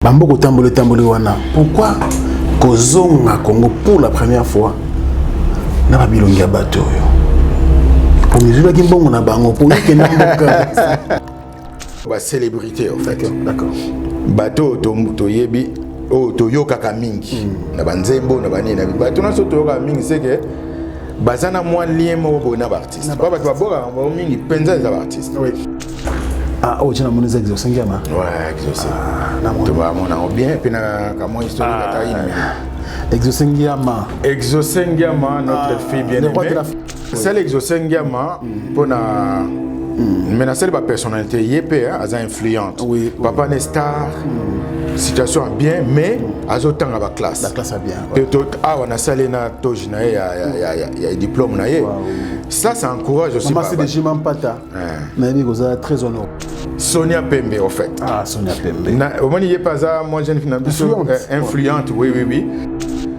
Bamboko tambole wana. Pourquoi kozonga Congo pour la première fois na babilongi ya bato yo? Pour mesure ki mbongo na bango pour que namboka. Ba célébrité en fait. D'accord. Bato to yebi o to yoka mingi. Na banzembo na bani na bato na so to yoka mingi c'est que bazana moi lien mo bona ba artiste. Ba bato ba boka mingi penza za artiste. Oui. Ah, oh, tu as mon exosengiama. Ouais, exosengiama. Tu vas mon bien, puis na comment historique ta ine. Exosengiama. Exosengiama, notre fille bien-aimée. C'est l'exosengiama pour na mais c'est la personnalité yépé as influente. Oui. Papa n'est star. Situation bien mais as autant la classe. La classe a bien. Ah on a salé na tojina ya diplôme na ye. Ça encourage aussi. Maman c'est des Jiman Pata. Mais vous êtes très honoré. Sonia Pembe en fait. Ah Sonia Pembe. Au moment il est pas ça moi jeune influente oui.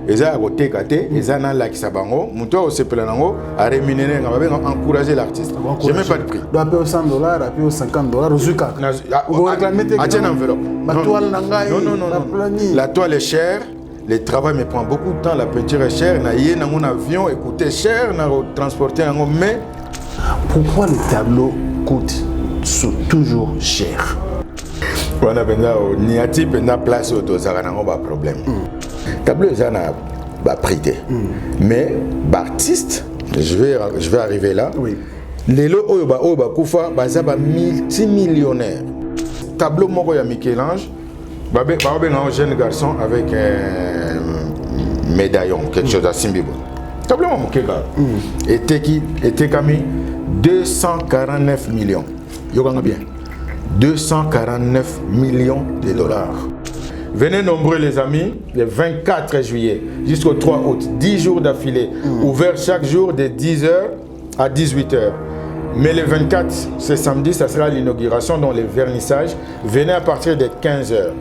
Eza côté kate eza na la kisabango muto o sepela nango a rémunérer ngaba encourager l'artiste. J'ai même pas de prix. Doit payer $100, à payer $50 Zuka. Vous réclamez une enveloppe. La toile est chère. Le travail me prend beaucoup de temps, la peinture est chère, na yé na mon avion coûte cher, na transporter nango mais pourquoi le tableau coûte toujours cher? Wana benza ni ati penda place au tozaka nango ba problème. Tableau ça na ba prité. Mais artiste, je vais arriver là. Oui. Les lots oyo ba kufa baza ba multimillionnaire. Tableau moko ya Michel-Ange, ba un jeune garçon avec un médaillon, quelque chose à Simbibo. Tableau mokeka. Était kami 249 millions. Yo ganga bien. 249 millions de dollars. Venez nombreux les amis, le 24 juillet jusqu'au 3 août, 10 jours d'affilée, ouvert chaque jour de 10h à 18h. Mais le 24, c'est samedi, ça sera l'inauguration dans les vernissages. Venez à partir de 15h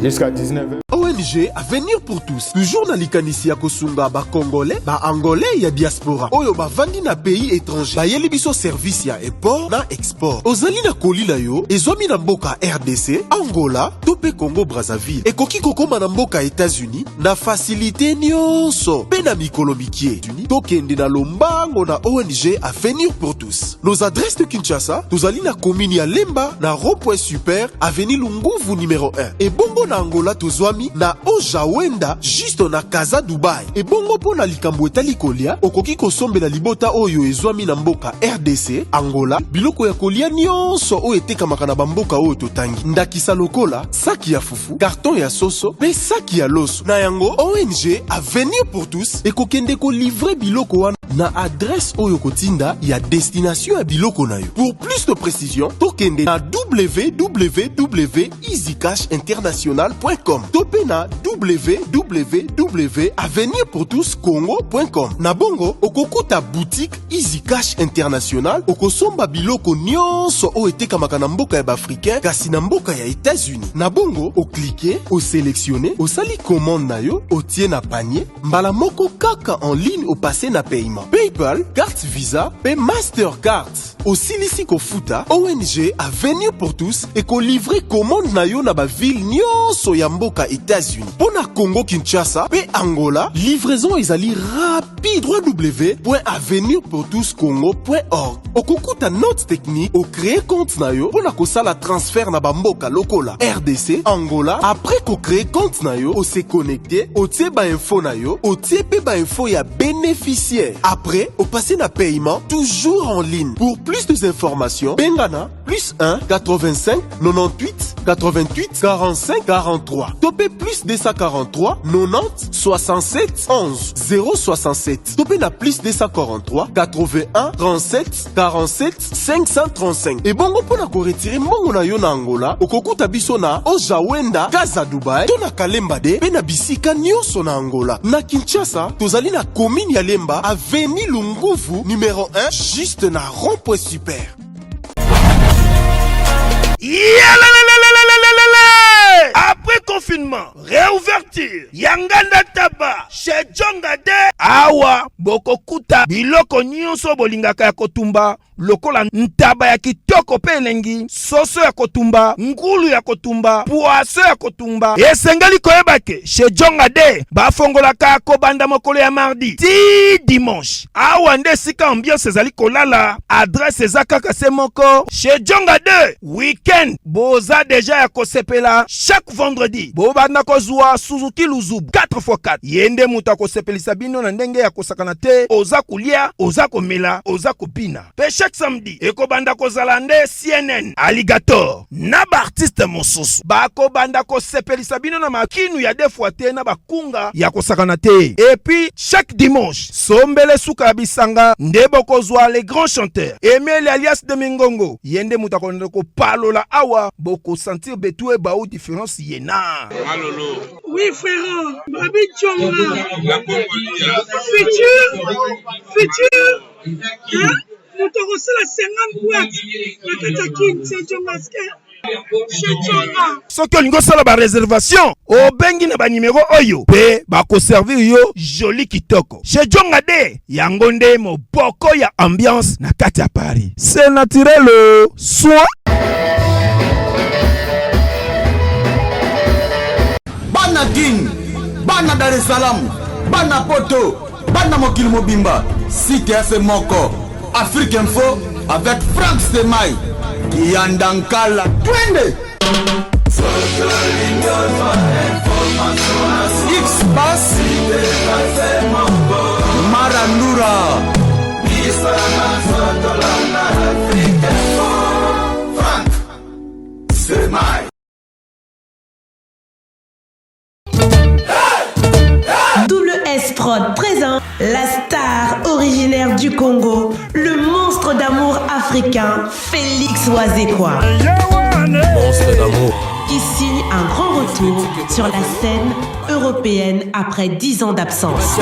jusqu'à 19h. ONG Avenir pour tous. Toujours dans l'ikanisi ya kosunga ba Congolais, ba Angolais ya diaspora. Oyo ba vandi na pays étranger. Ba yeli biso service ya import na export. Ozali na kolila yo, ezomi na mboka RDC, Angola, tope Congo Brazzaville. E koki kokoma na mboka États-Unis, na facilité nyonso. Pe na mikolo mikie. Tokende na lombango na ONG Avenir pour tous. Nos adresses de Kinshasa, tozali na commune ya Lemba, na rond-point super, avenue Lunguvu numéro 1. Et bongo na Angola tozwami na Ojawenda, juste na Casa Dubai. Et bongo po na likambo etali kolia, okoki kosombela libota oyo ezwami na mboka RDC, Angola, biloko ya kolia nyonso oyo etekamaka na bamboka oyo totangi. Ndakisa lokola, saki ya fufu, carton ya soso, pe saki ya loso. Na yango, ONG Avenir pour tous, ekokende ko livrer biloko wana na adresse oyo kotinda ya destination ya biloko na yo. Pour plus de précision, tokende na www.easycashinternational.com. Topé na www.avenirpourtouscongo.com. Na bongo, okokuta boutique Easy Cash International, okosomba biloko nyonso o etekamaka na mboka ya Africain, kasi na mboka ya États-Unis. Na bongo, okliquer, sélectionner, osali commande na yo, otie na panier, mbala moko kaka en ligne au passé na paiement. PayPal, carte Visa, Pay Mastercard. Aussi lisi ko futa, ONG Avenir pour tous et ko livrer commande na yo na ba ville nyonso ya mboka États-Unis. Pona Congo Kinshasa, pe Angola, livraison ezali rapide. www.avenirpourtouscongo.org. Okukuta note technique, o créer compte na yo, pona ko sala transfert na ba mboka lokola RDC, Angola. Après ko créer compte na yo, o se connecter, o tie ba info na yo, o tie pe ba info ya bénéficiaire. Après, au passé na paiement, toujours en ligne. Pour plus d'informations, Bengana, plus 1 85 98 88 45 43. Topé plus 243 90 67 11 067. Topé na plus 243 81 37 47 535. Et bongo pona ko retirer mbongo na yo na Angola, okokuta biso na Ojawenda, Casa Dubai, to na Kalemba de, pe na bisika nyonso na Angola. Na Kinshasa, tozali na commune ya Lemba, avenue Lunguvu, numéro 1, juste na rond-point super. Après confinement, réouverture, Yanganda Taba, chez Djongade, Awa, Bokokuta, Biloko Nyonso Bolingaka ya Kotumba, lokola ntaba ya kitoko pe elengi, soso ya kotumba, ngulu ya kotumba, poaso ya kotumba. Esengeli koyeba ke chez Djonga de bafongolaka kobanda mokolo ya mardi ti dimanche. Awa nde sika ambiance ezali kolala, adresse eza kaka se moko chez Djonga de. Weekend boza deja ya kosepela chaque vendredi. Bobanda kozwa Suzuki Luzubu 4x4. Yende muta kosepelisa bino na ndenge ya kosakana te, oza kulia, oza komela, oza kopina. Pe chaque samedi ekobanda kozala nde CNN Alligator na ba artiste mosusu bakobanda kosepelisa bino na makinu ya defwa te na bakunga ya kosakana te. Et puis chaque dimanche sombele suka ya bisanga nde bokozwa les grands chanteurs Emile alias de Mingongo. Yende muta konde ko palola awa boko sentir betue ba ou différence yena. Malolo. Oui frère, Babi Djonga. La Congolia. Futur. Hein? Nous te reçons la 50 boîtes. La Katakin, c'est Djongaske. Soki olingo sala ba réservation obengi na ba numéro oyo pe bako servir yo joli kitoko. Chez Djonga de yango nde moboko ya ambiance na kati ya Paris. C'est naturel soin. Bana King, Bana Dar es Salaam, Bana Poto, Bana Mokil Mobimba, Site F Moko, Afrique Info avec Frank Stemai, Yandankala, Twende. X-Bass, Marandura, Frank Stemai. Double S Prod présente la star originaire du Congo, le monstre d'amour africain, Félix Wazekwa. Monstre d'amour. Qui signe un grand retour sur la scène européenne après 10 ans d'absence.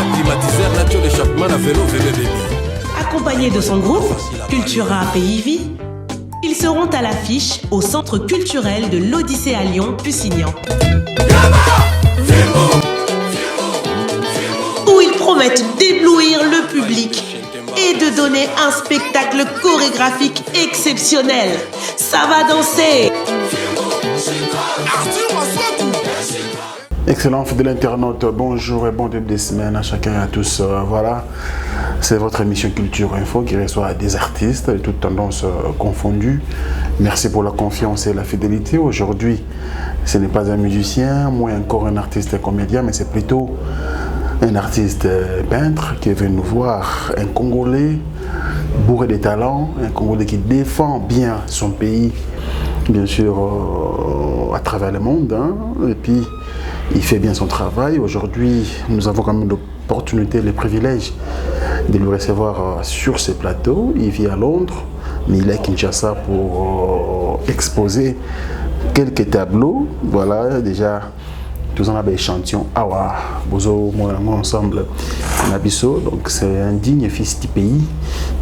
Accompagné de son groupe, Cultura Pays Vie, ils seront à l'affiche au Centre culturel de l'Odyssée à Lyon, Pusignan. Où ils promettent d'éblouir le public et de donner un spectacle chorégraphique exceptionnel. Ça va danser. Excellent fidèle internaute, bonjour et bon début de semaine à chacun et à tous. Voilà, c'est votre émission Culture Info qui reçoit des artistes de toutes tendances confondues. Merci pour la confiance et la fidélité. Aujourd'hui, ce n'est pas un musicien, moins encore un artiste et comédien, mais c'est plutôt un artiste peintre qui est venu nous voir, un Congolais bourré de talent, un Congolais qui défend bien son pays, bien sûr à travers le monde, hein. Et puis il fait bien son travail. Aujourd'hui, nous avons quand même l'opportunité, le privilège de le recevoir sur ce plateau. Il vit à Londres, mais il est à Kinshasa pour exposer quelques tableaux. Voilà, déjà tous en des échantillons. Awa, Bozo, mon ensemble, Nabiso. Donc c'est un digne fils du pays.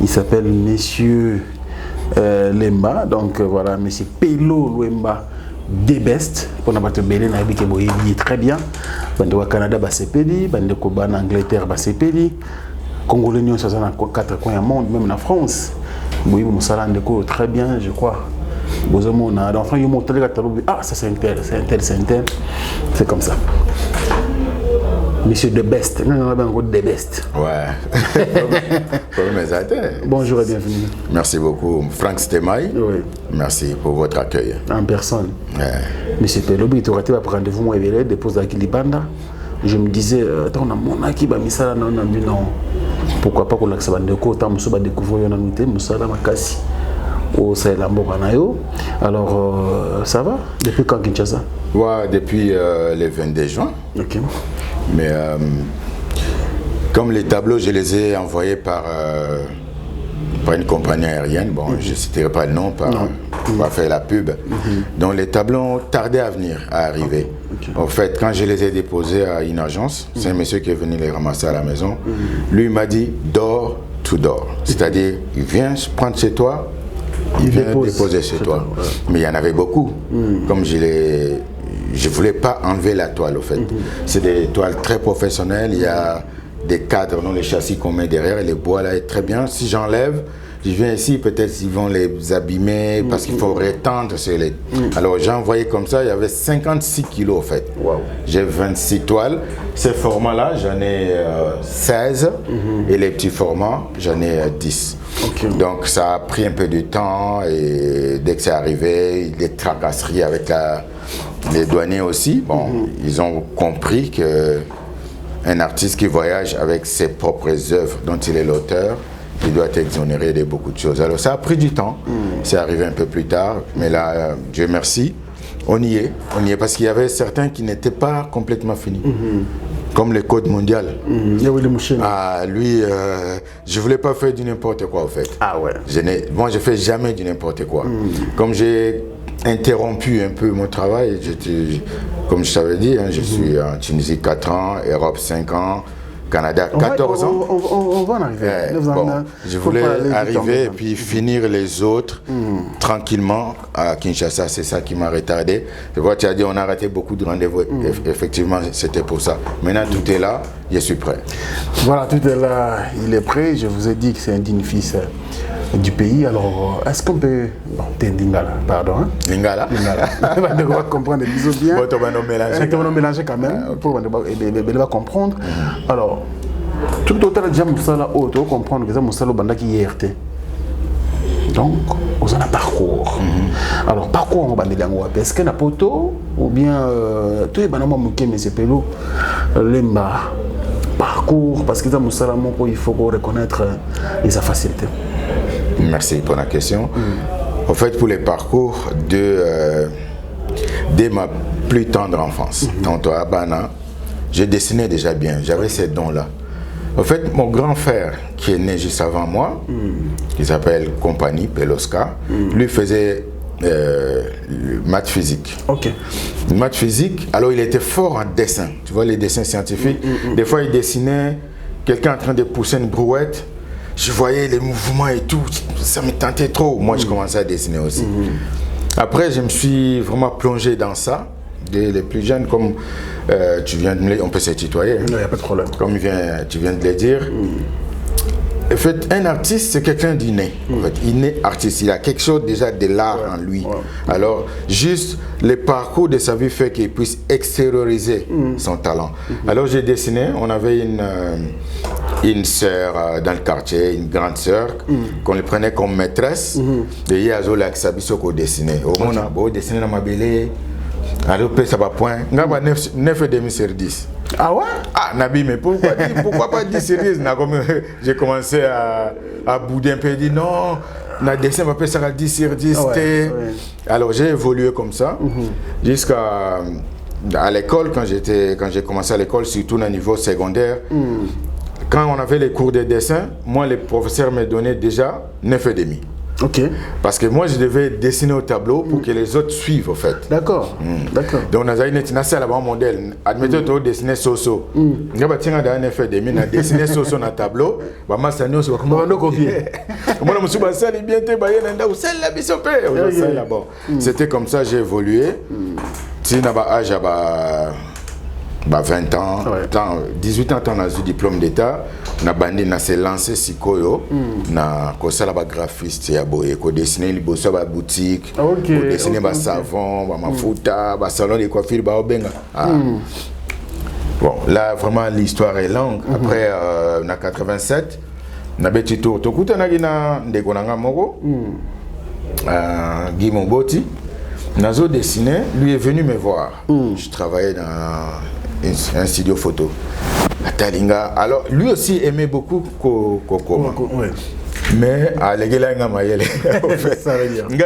Il s'appelle Monsieur Lemba. Donc voilà, Monsieur Pelo Lemba. Des bestes pour na bato belé na bike boye très bien bande au Canada ba sepeli bande ko ba en Angleterre ba sepeli Congolais nyon ça na 4 coins du monde, même en France boye mo sala ndeko très bien je crois bozomo na d'enfant yo monter le catalogue. Ah ça c'est un tel c'est comme ça. Monsieur de Best, non, des Best. Ouais. Bonjour et bienvenue. Merci beaucoup, Frank Stemai. Oui. Merci pour votre accueil. En personne. Ouais. Monsieur Pelobi, tu aurais été à rendez-vous, moi, et dépose à Kilibanda. Je me disais, attends, on a mon acquis, Misala, non, pourquoi pas qu'on a ça, autant de choses découvrir, on a noté, Moussala, Makasi, au Sahelambo. Alors, ça va? Depuis quand Kinshasa? Ouais, depuis le 22 juin. Ok. Mais comme les tableaux, je les ai envoyés par une compagnie aérienne, bon, je ne citerai pas le nom pour faire la pub. Donc les tableaux ont tardé à venir, à arriver. En fait, quand je les ai déposés à une agence, c'est un monsieur qui est venu les ramasser à la maison. Lui, il m'a dit, dors, tout dors. C'est-à-dire, il vient prendre chez toi, il vient déposer chez toi. Mais il y en avait beaucoup. Comme je ne voulais pas enlever la toile, au fait. C'est des toiles très professionnelles. Il y a des cadres dans les châssis qu'on met derrière et le bois là est très bien. Si j'enlève, je viens ici, peut-être ils vont les abîmer parce qu'il faut rétendre sur les... Alors j'ai envoyé comme ça, il y avait 56 kilos en fait. Wow. J'ai 26 toiles. Ces formats-là, j'en ai 16 et les petits formats, j'en ai 10. Okay. Donc ça a pris un peu de temps et dès que c'est arrivé, les tracasseries avec les douaniers aussi, bon, ils ont compris que un artiste qui voyage avec ses propres œuvres dont il est l'auteur, il doit être exonéré de beaucoup de choses. Alors ça a pris du temps, c'est arrivé un peu plus tard, mais là, Dieu merci, on y est parce qu'il y avait certains qui n'étaient pas complètement finis. Comme le code mondial. Ah, lui, je voulais pas faire du n'importe quoi en fait. Ah ouais. Moi, je fais jamais du n'importe quoi. Comme j'ai interrompu un peu mon travail, comme je t'avais dit, je suis en Tunisie 4 ans, Europe 5 ans, Canada 14 ans. On va en arriver. Je voulais arriver et puis finir les autres tranquillement à Kinshasa. C'est ça qui m'a retardé. Tu vois, tu as dit on a raté beaucoup de rendez-vous. Effectivement, c'était pour ça. Maintenant, tout est là, je suis prêt. Voilà, tout est là, il est prêt. Je vous ai dit que c'est un digne fils du pays. Alors, est-ce qu'on peut... Bon, t'es Lingala, pardon. Hein? Lingala. On va comprendre les bisous bien. Bon, on va mélanger. On va mélanger quand même, pour comprendre. Alors, tout autant de gens qui sont là, on doit comprendre que c'est un moussalo banda qui est RT. Donc, on a un parcours. Alors, parcours, on va dire est-ce qu'il y a un poteau ou bien tout est banal, mais c'est pelou, lemba. Parcours, parce que il faut reconnaître les facilités. Merci pour la question. En fait, pour les parcours dès ma plus tendre enfance, tantôt à Bana, je dessinais déjà bien, j'avais ces dons-là. En fait, mon grand frère, qui est né juste avant moi, qui s'appelle Compagnie Peloska, lui faisait maths physique. Ok. Maths physique, alors il était fort en dessin. Tu vois, les dessins scientifiques. Des fois, il dessinait quelqu'un en train de pousser une brouette. Je voyais les mouvements et tout. Ça me tentait trop. Moi, je commençais à dessiner aussi. Après, je me suis vraiment plongé dans ça. Dès les plus jeunes, comme tu viens de me le dire, on peut se tutoyer. Non, il n'y a pas de problème. Comme tu viens de le dire. En fait, un artiste, c'est quelqu'un d'inné. En fait, il est artiste, il a quelque chose déjà de l'art en lui. Alors, juste le parcours de sa vie fait qu'il puisse extérioriser son talent. Alors, j'ai dessiné, on avait une sœur dans le quartier, une grande sœur, qu'on le prenait comme maîtresse. Et il y a Zola qui s'habille sur qu'on dessinait. Au moins, on a dessiné dans ma belle. Alors, ça va point. On a 9,5 sur 10. Ah ouais? Ah, Nabi, mais pourquoi pas 10 sur 10? J'ai commencé à bouder un peu et dire non, on a dessin, on va ça à 10 sur 10. Alors, j'ai évolué comme ça jusqu'à l'école, quand j'ai commencé à l'école, surtout au niveau secondaire. Quand on avait les cours de dessin, moi, les professeurs me donnaient déjà 9,5. Ok. Parce que moi, je devais dessiner au tableau pour que les autres suivent, en fait. D'accord. D'accord. Donc, on a un modèle. Admettons, tu as dessiné Soso. On a dessiné Soso dans le tableau. On a C'était comme ça, j'ai évolué. Si on a 20 ans, 18 ans, on a eu diplôme d'état. On a s'est lancé Sikoyo. On a graphiste, on a dessiné les boutique, on a dessiné les savons, les salon de coiffure. Bon, là, vraiment, l'histoire est longue. Après, on a 87. On a petit tour. Guy Moboti. Nazo dessiné, lui est venu me voir. Je travaillais dans un studio photo à Talinga. Alors, lui aussi aimait beaucoup Kokoma. Mais à l'Egela Mayele.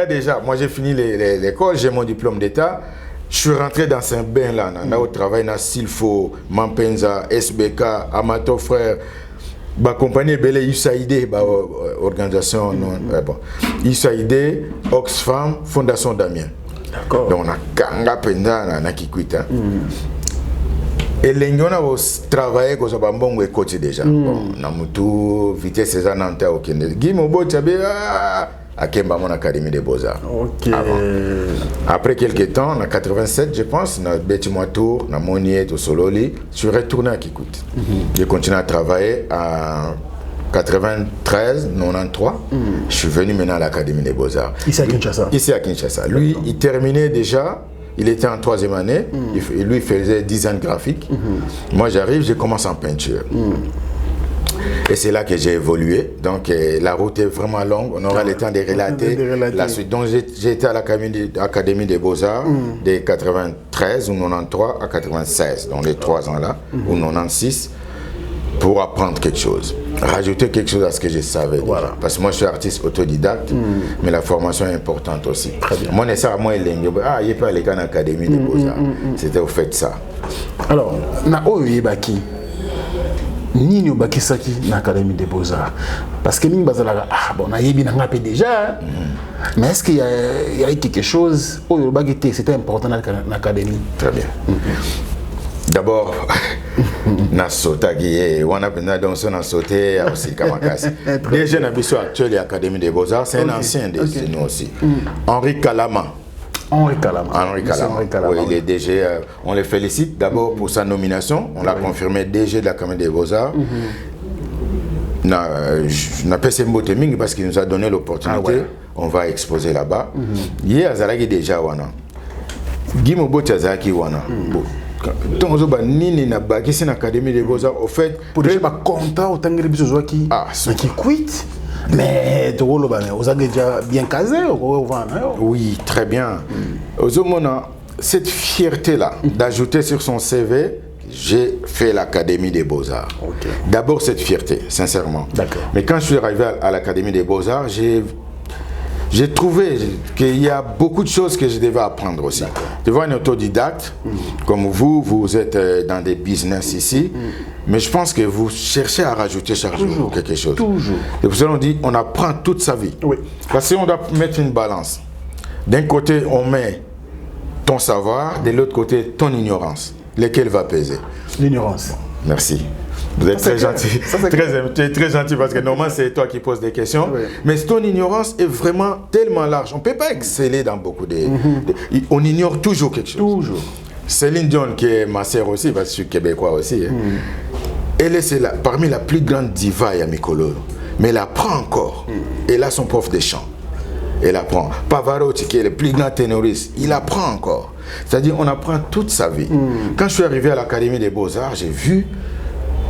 Déjà, moi j'ai fini l'école, j'ai mon diplôme d'état. Je suis rentré dans ce bain là. Au travail dans Silfo, Mampenza, SBK, Amato Frère. Ma compagnie est USAID, organisation USAID, Oxfam, Fondation Damien. D'accord. Donc on a Kanga Penda na Kikwita. Et les gens ont travaillé comme ça, bon, et côté déjà. Bon, na mutu vitesse ça nante au Kenya. Guy Mobo Tchabé à Kemba mon académie des beaux-arts. OK. Après quelques temps, en 87, je pense, na Betimois Tour, na Monier, au Sololi, je suis retourné à Kikout. J'ai continué à travailler 93, 93, je suis venu maintenant à l'Académie des Beaux-Arts. Ici à Kinshasa. Ici à Kinshasa. Lui, il terminait déjà, il était en 3e année, lui il faisait design graphique. Moi j'arrive, je commence en peinture. Et c'est là que j'ai évolué. Donc la route est vraiment longue, on aura le temps de relater la suite. Donc j'ai été à l'Académie des Beaux-Arts de 93 ou 93 à 96, dans les 3 ans-là, ou 96, pour apprendre quelque chose. Rajouter quelque chose à ce que je savais déjà. Parce que moi je suis artiste autodidacte, mais la formation est importante aussi. Moi je sais moi il n'y a pas les cas dans l'Académie des Beaux-Arts. C'était au fait ça. Alors, na oyebaki nini obakisaki na Académie des Beaux-Arts, parce que mingi bazalaka bon nayebi na ngape déjà, mais est-ce qu'il y a quelque chose oyobaki c'était important dans l'Académie? Très bien. D'abord, na sauté qui on a donc on sauté aussi Kamakasi. Déjà na biso actuel l'Académie des Beaux-Arts, c'est un ancien de nous aussi. Henri Kalama. Henri Kalama. Oui, il est DG. On le félicite d'abord pour sa nomination. On l'a confirmé DG de l'Académie des Beaux-Arts. On a passé Mboteming parce qu'il nous a donné l'opportunité. On va exposer là-bas. Hier, Azalaki déjà wana. Guy Moboti Azalaki wana. Donc, nini na bakisi na Académie des Beaux-Arts au fait pour déjà ba contrat au tangere biso zoaki qui quitte. Mais tu vous avez déjà bien casé. Oui, très bien. Cette fierté-là d'ajouter sur son CV, j'ai fait l'Académie des Beaux-Arts. D'abord cette fierté, sincèrement. Mais quand je suis arrivé à l'Académie des Beaux-Arts, j'ai trouvé qu'il y a beaucoup de choses que je devais apprendre aussi. Tu vois, un autodidacte, comme vous êtes dans des business ici, mais je pense que vous cherchez à rajouter chaque jour quelque chose. Toujours. Et pour ça, on dit on apprend toute sa vie. Parce qu'on doit mettre une balance. D'un côté, on met ton savoir, de l'autre côté, ton ignorance. Lequel va peser? L'ignorance. Merci. Vous êtes très gentil. Très gentil parce que normalement c'est toi qui poses des questions. Mais ton ignorance est vraiment tellement large. On ne peut pas exceller dans beaucoup de... On ignore toujours quelque chose. Toujours. Céline Dion, qui est ma sœur aussi, parce que je suis québécois aussi, elle est parmi la plus grande diva Yamikolo. Mais elle apprend encore. Elle a son prof de chant. Elle apprend. Pavarotti, qui est le plus grand ténoriste, il apprend encore. C'est-à-dire on apprend toute sa vie. Quand je suis arrivé à l'Académie des Beaux-Arts, j'ai vu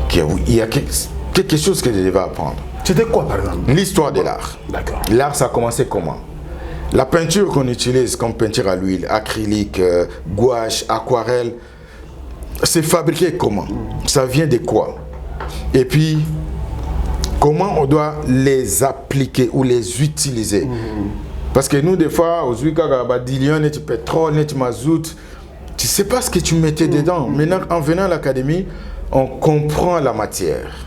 qu'il y a quelque chose que je devais apprendre. C'était quoi par exemple? L'histoire de l'art. D'accord. L'art, ça a commencé comment? La peinture qu'on utilise comme peinture à l'huile, acrylique, gouache, aquarelle, c'est fabriqué comment? Ça vient de quoi? Et puis, comment on doit les appliquer ou les utiliser? Parce que nous, des fois, aux dilion, tu pétrole, tu mazout, tu ne sais pas ce que tu mettais dedans. Maintenant, en venant à l'académie, on comprend la matière.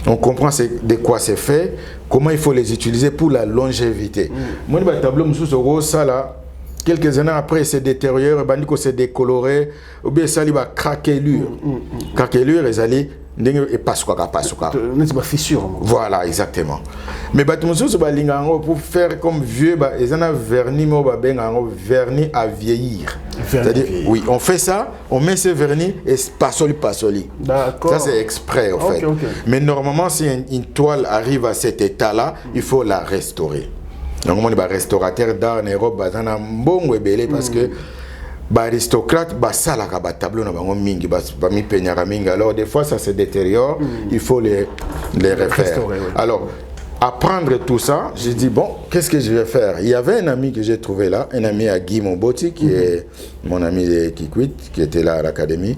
On comprend de quoi c'est fait, comment il faut les utiliser pour la longévité. Moi, le tableau, ça là, quelques années après, il s'est détérioré, il s'est décoloré, ou bien ça, il va craquer l'ur. Craquer l'ur, ils allaient. Voilà, exactement. Mais pour faire comme vieux, ils ont un vernis à vieillir. C'est-à-dire, oui, on fait ça, on met ce vernis et pasoli. Ça, c'est exprès, en fait. Mais normalement, si une toile arrive à cet état-là, il faut la restaurer. Donc, on est restaurateur d'art en Europe, parce que aristocrate basalaka ba tableau na bango mingi ba mi peñara mingi, alors des fois ça se détériore, il faut les refaire. Alors apprendre tout ça, j'ai dit bon, qu'est-ce que je vais faire? Il y avait un ami que j'ai trouvé là, un ami à Guy Moboti qui est mon ami de Kikwit, qui était là à l'académie.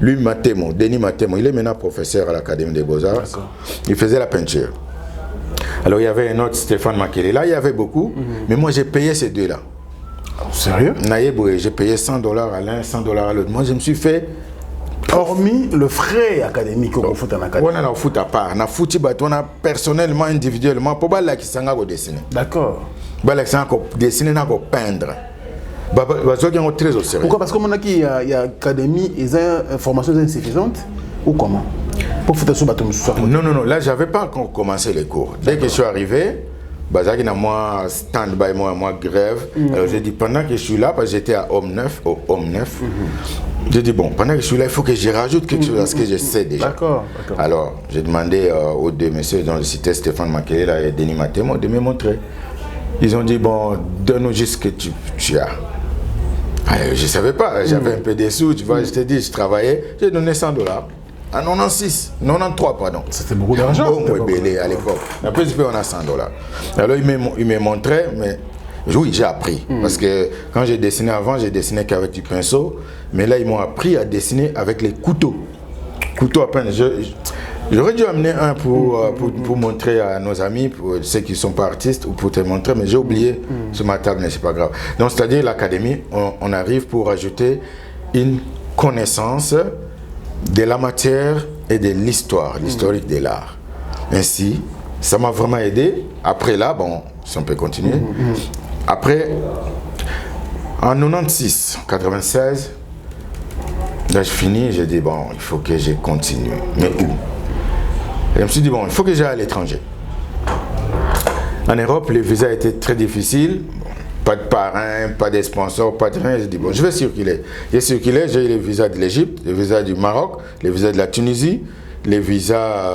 Lui Matemo, Denis Matemo, il est maintenant professeur à l'Académie des Beaux-Arts. Il faisait la peinture. Alors il y avait un autre Stéphane Makele, là il y avait beaucoup, mais moi j'ai payé ces deux là. Sérieux? J'ai payé $100 à l'un, $100 à l'autre. Moi, je me suis fait... Hormis le frais académique qu'on fout en académie. On a fout à part. On a foutu, on a personnellement, individuellement, pour que les dessiner. D'accord. Les dessiner, on peindre. Très au sérieux. Pourquoi? Parce que il y a académie, ils ont une formation insuffisante ou comment? Pour foutre sur bateau. Non. Là, je n'avais pas encore commencé les cours. Dès que je suis arrivé, Bazaki na moi stand-by, moi grève. Alors j'ai dit, pendant que je suis là, parce que j'étais à Homme 9, j'ai dit, bon, pendant que je suis là, il faut que je rajoute quelque chose à ce que je sais déjà. D'accord. Alors, j'ai demandé aux deux messieurs dont je citais Stéphane Makele et Denis Matemo de me montrer. Ils ont dit, bon, donne-nous juste ce que tu as. Je ne savais pas, j'avais un peu des sous, tu vois, je t'ai dit, je travaillais, j'ai donné $100. À 93, pardon. C'était beaucoup d'argent. Bon, à l'époque. Après, on a $100. Alors, il me montrait, mais oui, j'ai appris. Parce que quand j'ai dessiné avant, j'ai dessiné qu'avec du pinceau. Mais là, ils m'ont appris à dessiner avec les couteaux. Couteaux à peine. J'aurais dû amener un pour montrer à nos amis, pour ceux qui ne sont pas artistes, ou pour te montrer, mais j'ai oublié sur ma table, mais c'est pas grave. Donc, c'est-à-dire, l'académie, on arrive pour ajouter une connaissance de la matière et de l'histoire, l'historique de l'art. Ainsi, ça m'a vraiment aidé. Après là, bon, si on peut continuer. Après, en 96, là je finis, j'ai dit, bon, il faut que je continue. Mais où? Et je me suis dit, bon, il faut que j'aille à l'étranger. En Europe, les visas étaient très difficiles. Pas de parrain, pas de sponsor, pas de rien. J'ai dit, bon, je vais circuler. J'ai circulé, j'ai eu les visas de l'Égypte, les visas du Maroc, les visas de la Tunisie, les visas,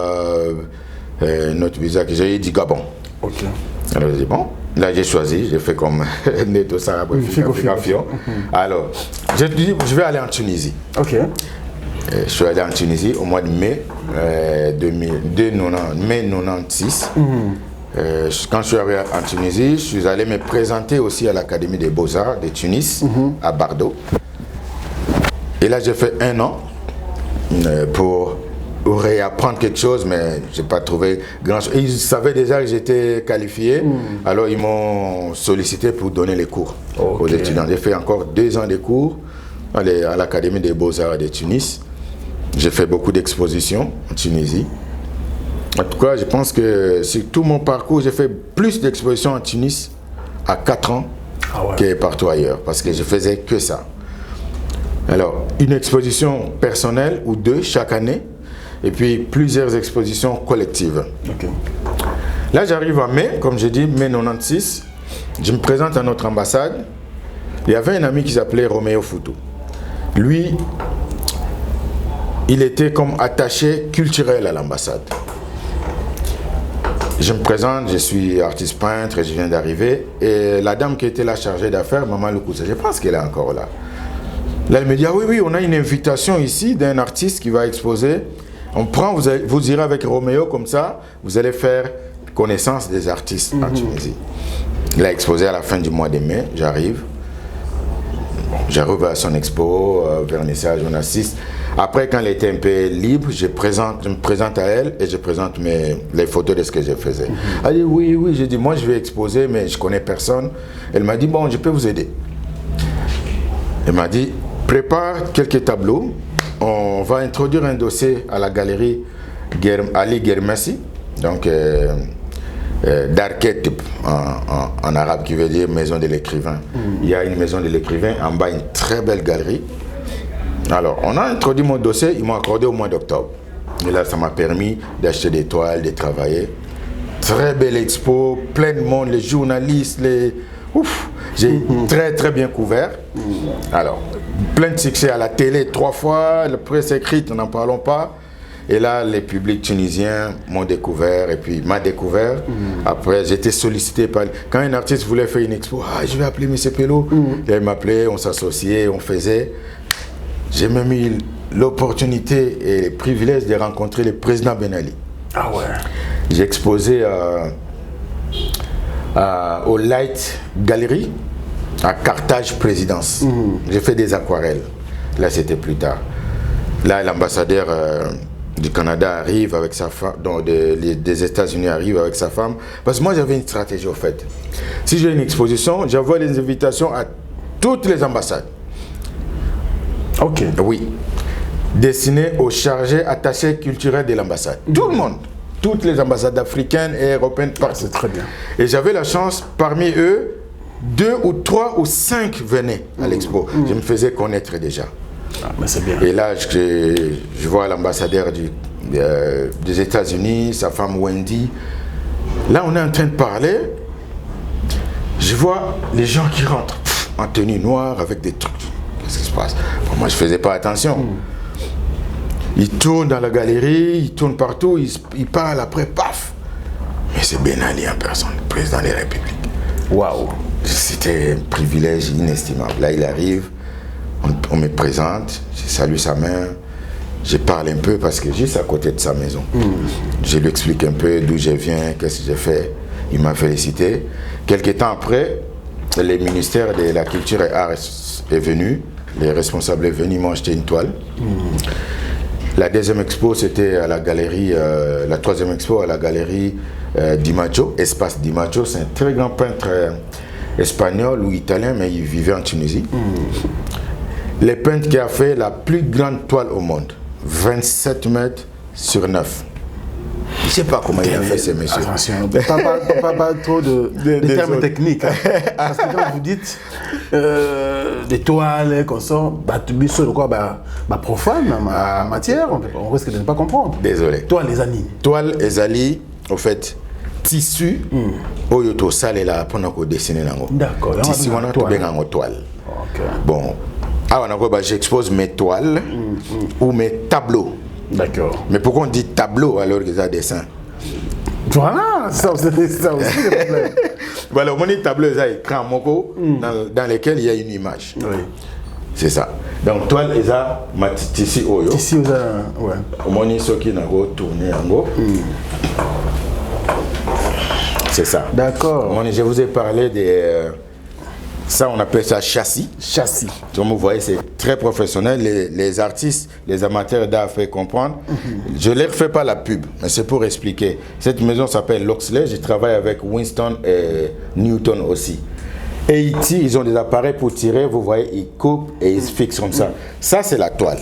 notre visa que j'ai eu du Gabon. Ok. Alors j'ai dit, bon, là j'ai choisi, j'ai fait comme Neto Sarah Préfiguration. Alors, j'ai dit, je vais aller en Tunisie. Ok. Je suis allé en Tunisie au mois de mai, mai 96. Quand je suis arrivé en Tunisie, je suis allé me présenter aussi à l'Académie des Beaux-Arts de Tunis, à Bardo. Et là, j'ai fait 1 an pour réapprendre quelque chose, mais je n'ai pas trouvé grand-chose. Ils savaient déjà que j'étais qualifié, alors ils m'ont sollicité pour donner les cours aux étudiants. J'ai fait encore 2 ans de cours à l'Académie des Beaux-Arts de Tunis. J'ai fait beaucoup d'expositions en Tunisie. En tout cas, je pense que sur tout mon parcours, j'ai fait plus d'expositions en Tunis à 4 ans que partout ailleurs, parce que je faisais que ça. Alors, une exposition personnelle ou 2 chaque année, et puis plusieurs expositions collectives. Okay. Là, j'arrive en mai, comme je dis, mai 96, je me présente à notre ambassade. Il y avait un ami qui s'appelait Roméo Foutou. Lui, il était comme attaché culturel à l'ambassade. Je me présente, je suis artiste peintre et je viens d'arriver. Et la dame qui était là chargée d'affaires, Maman Loukoussa, je pense qu'elle est encore là. Là, elle me dit, ah oui, on a une invitation ici d'un artiste qui va exposer. On prend, vous irez avec Roméo comme ça, vous allez faire connaissance des artistes en Tunisie. Il a exposé à la fin du mois de mai, j'arrive. J'arrive à son expo, vernissage, on assiste. Après, quand elle était un peu libre, je me présente à elle et je présente les photos de ce que je faisais. Elle dit, oui, j'ai dit, moi je vais exposer, mais je connais personne. Elle m'a dit, bon, je peux vous aider. Elle m'a dit, prépare quelques tableaux. On va introduire un dossier à la galerie Ali Germessi, donc d'archétype en arabe, qui veut dire maison de l'écrivain. Il y a une maison de l'écrivain, en bas une très belle galerie. Alors, on a introduit mon dossier, ils m'ont accordé au mois d'octobre. Et là, ça m'a permis d'acheter des toiles, de travailler. Très belle expo, plein de monde, les journalistes, j'ai très bien couvert. Alors, plein de succès à la télé 3 fois, la presse écrite, n'en parlons pas. Et là, les publics tunisiens m'ont découvert et puis m'a découvert. Après, j'étais sollicité par... Quand un artiste voulait faire une expo, je vais appeler M. Pello. Il m'appelait, on s'associait, on faisait. J'ai même eu l'opportunité et le privilège de rencontrer le président Ben Ali. Ah ouais. J'ai exposé au Light Gallery à Carthage Présidence. J'ai fait des aquarelles. Là, c'était plus tard. Là, l'ambassadeur du Canada arrive avec sa femme, donc des États-Unis arrive avec sa femme. Parce que moi, j'avais une stratégie au fait. Si j'ai une exposition, j'envoie les invitations à toutes les ambassades. Ok. Oui. Destinées aux chargés attachés culturels de l'ambassade. Tout le monde. Toutes les ambassades africaines et européennes partout. C'est très bien. Et j'avais la chance, parmi eux, 2 ou 3 ou 5 venaient à l'expo. Je me faisais connaître déjà. Mais c'est bien. Et là, je vois l'ambassadeur des États-Unis, sa femme Wendy. Là, on est en train de parler. Je vois les gens qui rentrent en tenue noire avec des trucs. Qu'est-ce qui se passe? Bon, moi, je faisais pas attention. Ils tournent dans la galerie, ils tournent partout, ils parlent après, paf. Mais c'est Ben Ali en personne, président de la République. Waouh. C'était un privilège inestimable. Là, il arrive, on me présente, je salue sa main, je parle un peu parce que juste à côté de sa maison. Je lui explique un peu d'où je viens, qu'est-ce que j'ai fait. Il m'a félicité. Quelques temps après, le ministère de la Culture et Arts est venu, les responsables sont venus m'acheter une toile. La deuxième expo, c'était à la galerie, la troisième expo à la galerie Di Maggio, Espace Di Maggio. C'est un très grand peintre espagnol ou italien, mais il vivait en Tunisie. Le peintre qui a fait la plus grande toile au monde, 27 mètres sur 9. Je ne sais pas comment il a fait ces messieurs. Attention, pas trop de termes techniques. Hein. Parce que quand vous dites des toiles, qu'on sort, profane en matière, on risque de ne pas comprendre. Désolé. Toile les amis. Toile les ali, au fait, tissu, oyoto sale là pour dessiner. D'accord. Tissu, on a tout bien en toile. Bon, j'expose mes toiles ou mes tableaux. D'accord. Mais pourquoi on dit tableau alors que ça dessin? Voilà, ça aussi le problème. Voilà, on dit tableau, ça écran moko dans lequel il y a une image. Oui. C'est ça. Donc toile, ça, ma tissu oyo. Tissu, ouais. On dit ce qui n'a pas tourné en gros. C'est ça. D'accord. Je vous ai parlé des... ça, on appelle ça châssis. Châssis. Comme vous voyez, c'est très professionnel. Les artistes, les amateurs d'art font comprendre. Je ne leur fais pas la pub, mais c'est pour expliquer. Cette maison s'appelle Loxley. Je travaille avec Winston et Newton aussi. Et ils ont des appareils pour tirer. Vous voyez, ils coupent et ils se fixent comme ça. Ça, c'est la toile.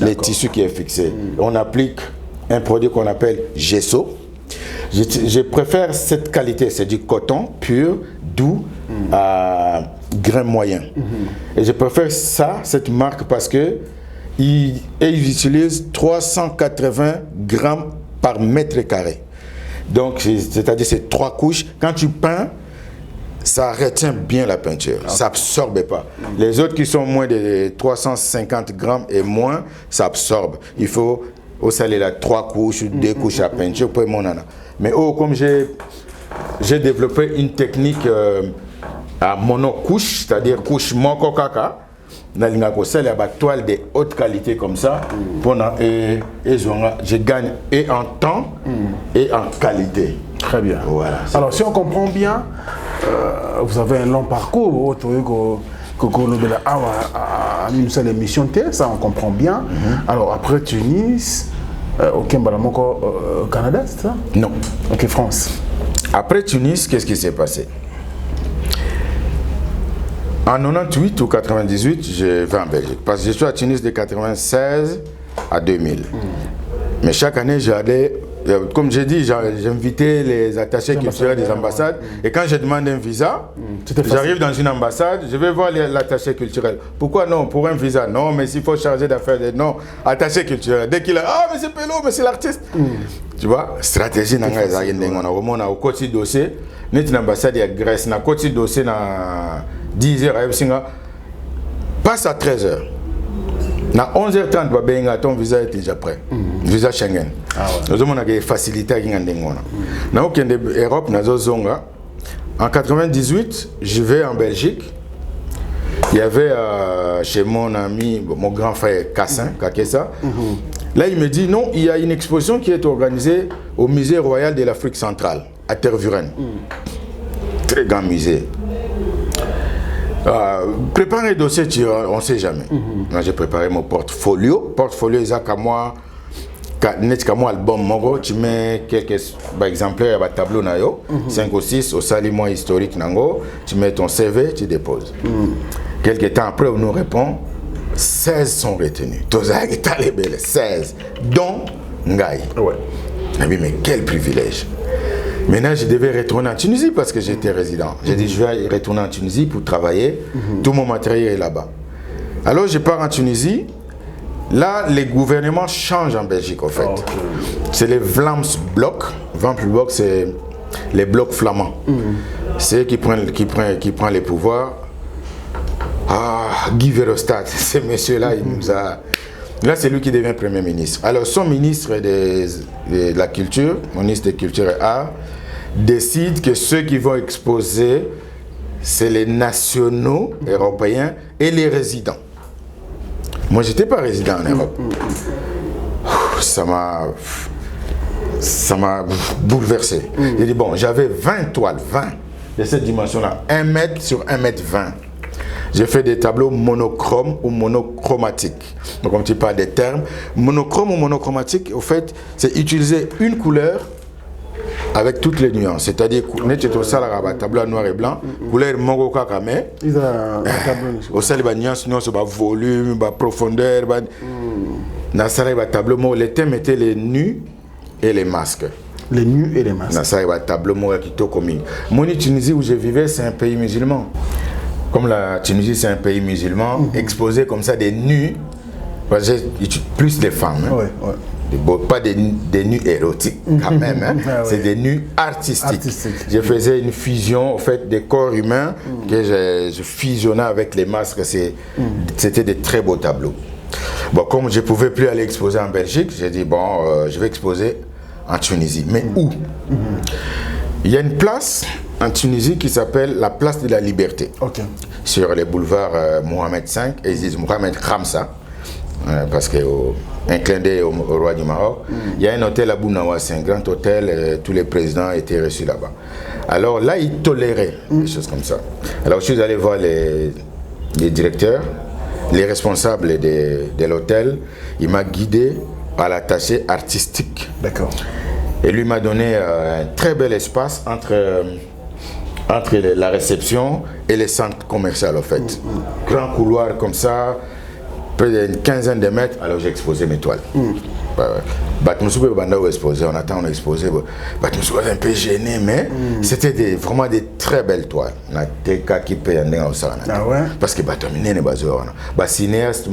Les tissus qui est fixé. On applique un produit qu'on appelle gesso. Je préfère cette qualité. C'est du coton pur, doux, à grain moyen. Et je préfère ça, cette marque, parce que ils utilisent 380 grammes par mètre carré. Donc, c'est-à-dire c'est 3 couches. Quand tu peins, ça retient bien la peinture. Ça absorbe pas. Les autres qui sont moins de 350 grammes et moins, ça absorbe. Il faut au salé là 3 couches, 2 couches à peinture pour mon nana. Mais comme j'ai développé une technique à monocouche, c'est-à-dire couche moko kaka, dans la toile de haute qualité comme ça, je gagne et en temps et en qualité. Très bien. Voilà. Alors si on comprend bien, vous avez un long parcours, l'émission ça on comprend bien. Alors après Tunis, au Canada, c'est ça? Non. Ok, France. Après Tunis, qu'est-ce qui s'est passé? En 98 ou 98, je vais en Belgique. Parce que je suis à Tunis de 96 à 2000. Mais chaque année, j'allais, comme j'ai dit, j'invitais les attachés culturels des ambassades. Et quand je demande un visa, j'arrive dans une ambassade, je vais voir l'attaché culturel. Pourquoi non? Pour un visa, non, mais s'il faut charger d'affaires, non, attaché culturel. Dès qu'il a, mais c'est Pello, mais c'est l'artiste. Tu vois, stratégie, on a au côté dossier, une ambassade à Grèce, na côté dossier, na 10h, passe à 13h. Na 11h30, ton visa est déjà prêt. Visa Schengen. Nous avons des facilités qui sont en Europe, en 98, je vais en Belgique. Il y avait chez mon ami, mon grand frère Kassin, Kakessa. Là, il me dit non, il y a une exposition qui est organisée au Musée royal de l'Afrique centrale, à Tervuren. Très grand musée. Préparer un dossier, on ne sait jamais. Moi, j'ai préparé mon portfolio. Portfolio, c'est comme moi, album, tu mets quelques exemplaires à tableau, 5 ou 6, au saliment historique, tu mets ton CV, tu déposes. Quelques temps après, on nous répond 16 sont retenus. 16, dont Ngaï. Mais quel privilège! Maintenant, je devais retourner en Tunisie parce que j'étais résident. J'ai dit, je vais retourner en Tunisie pour travailler. Tout mon matériel est là-bas. Alors, je pars en Tunisie. Là, les gouvernements changent en Belgique, en fait. C'est les Vlaams blocs. Vlaams blocs, c'est les blocs flamands. c'est qui prend les pouvoirs. Ah, Guy Verhofstadt, ce monsieur-là, il nous a... Là, c'est lui qui devient Premier ministre. Alors, son ministre de la Culture, ministre de Culture et Arts, décide que ceux qui vont exposer, c'est les nationaux européens et les résidents. Moi, je n'étais pas résident en Europe. Ça m'a bouleversé. J'ai dit, bon, j'avais 20 toiles, 20 de cette dimension-là, 1 mètre sur 1 mètre 20. J'ai fait des tableaux monochromes ou monochromatiques. Donc, on ne parle des termes. Monochrome ou monochromatique, au fait, c'est utiliser une couleur avec toutes les nuances. C'est-à-dire, tableau noir et blanc, couleur mogoka kame. Au sein des nuances, volume, profondeur. Dans le tableau, les thèmes étaient les nus et les masques. Les nus et les masques. Dans le tableau, mon Tunisie où je vivais, c'est un pays musulman. Comme la Tunisie, c'est un pays musulman, exposé comme ça des nus, plus des femmes. Hein. Ouais. Pas des nus érotiques quand même, hein. C'est des nus artistiques. Je faisais une fusion, en fait, des corps humains que je fusionnais avec les masques. C'était des très beaux tableaux. Bon, comme je ne pouvais plus aller exposer en Belgique, j'ai dit, bon, je vais exposer en Tunisie. Mais où? Il y a une place en Tunisie qui s'appelle la place de la Liberté. Sur les boulevards Mohamed V et ils disent Mohamed Khamsa, parce qu'un clin d'œil au roi du Maroc. Il y a un hôtel à Bounawa, c'est un grand hôtel, tous les présidents étaient reçus là-bas. Alors là, ils toléraient des choses comme ça. Alors je suis allé voir les directeurs, les responsables de l'hôtel. Il m'a guidé à l'attaché artistique. D'accord. Et lui m'a donné un très bel espace entre la réception et les centres commerciaux, en fait. Grand couloir comme ça, près d'une quinzaine de mètres, alors j'ai exposé mes toiles. On attend, on a exposé. Je un peu gêné, mais c'était vraiment des très belles toiles. Parce que cinéaste,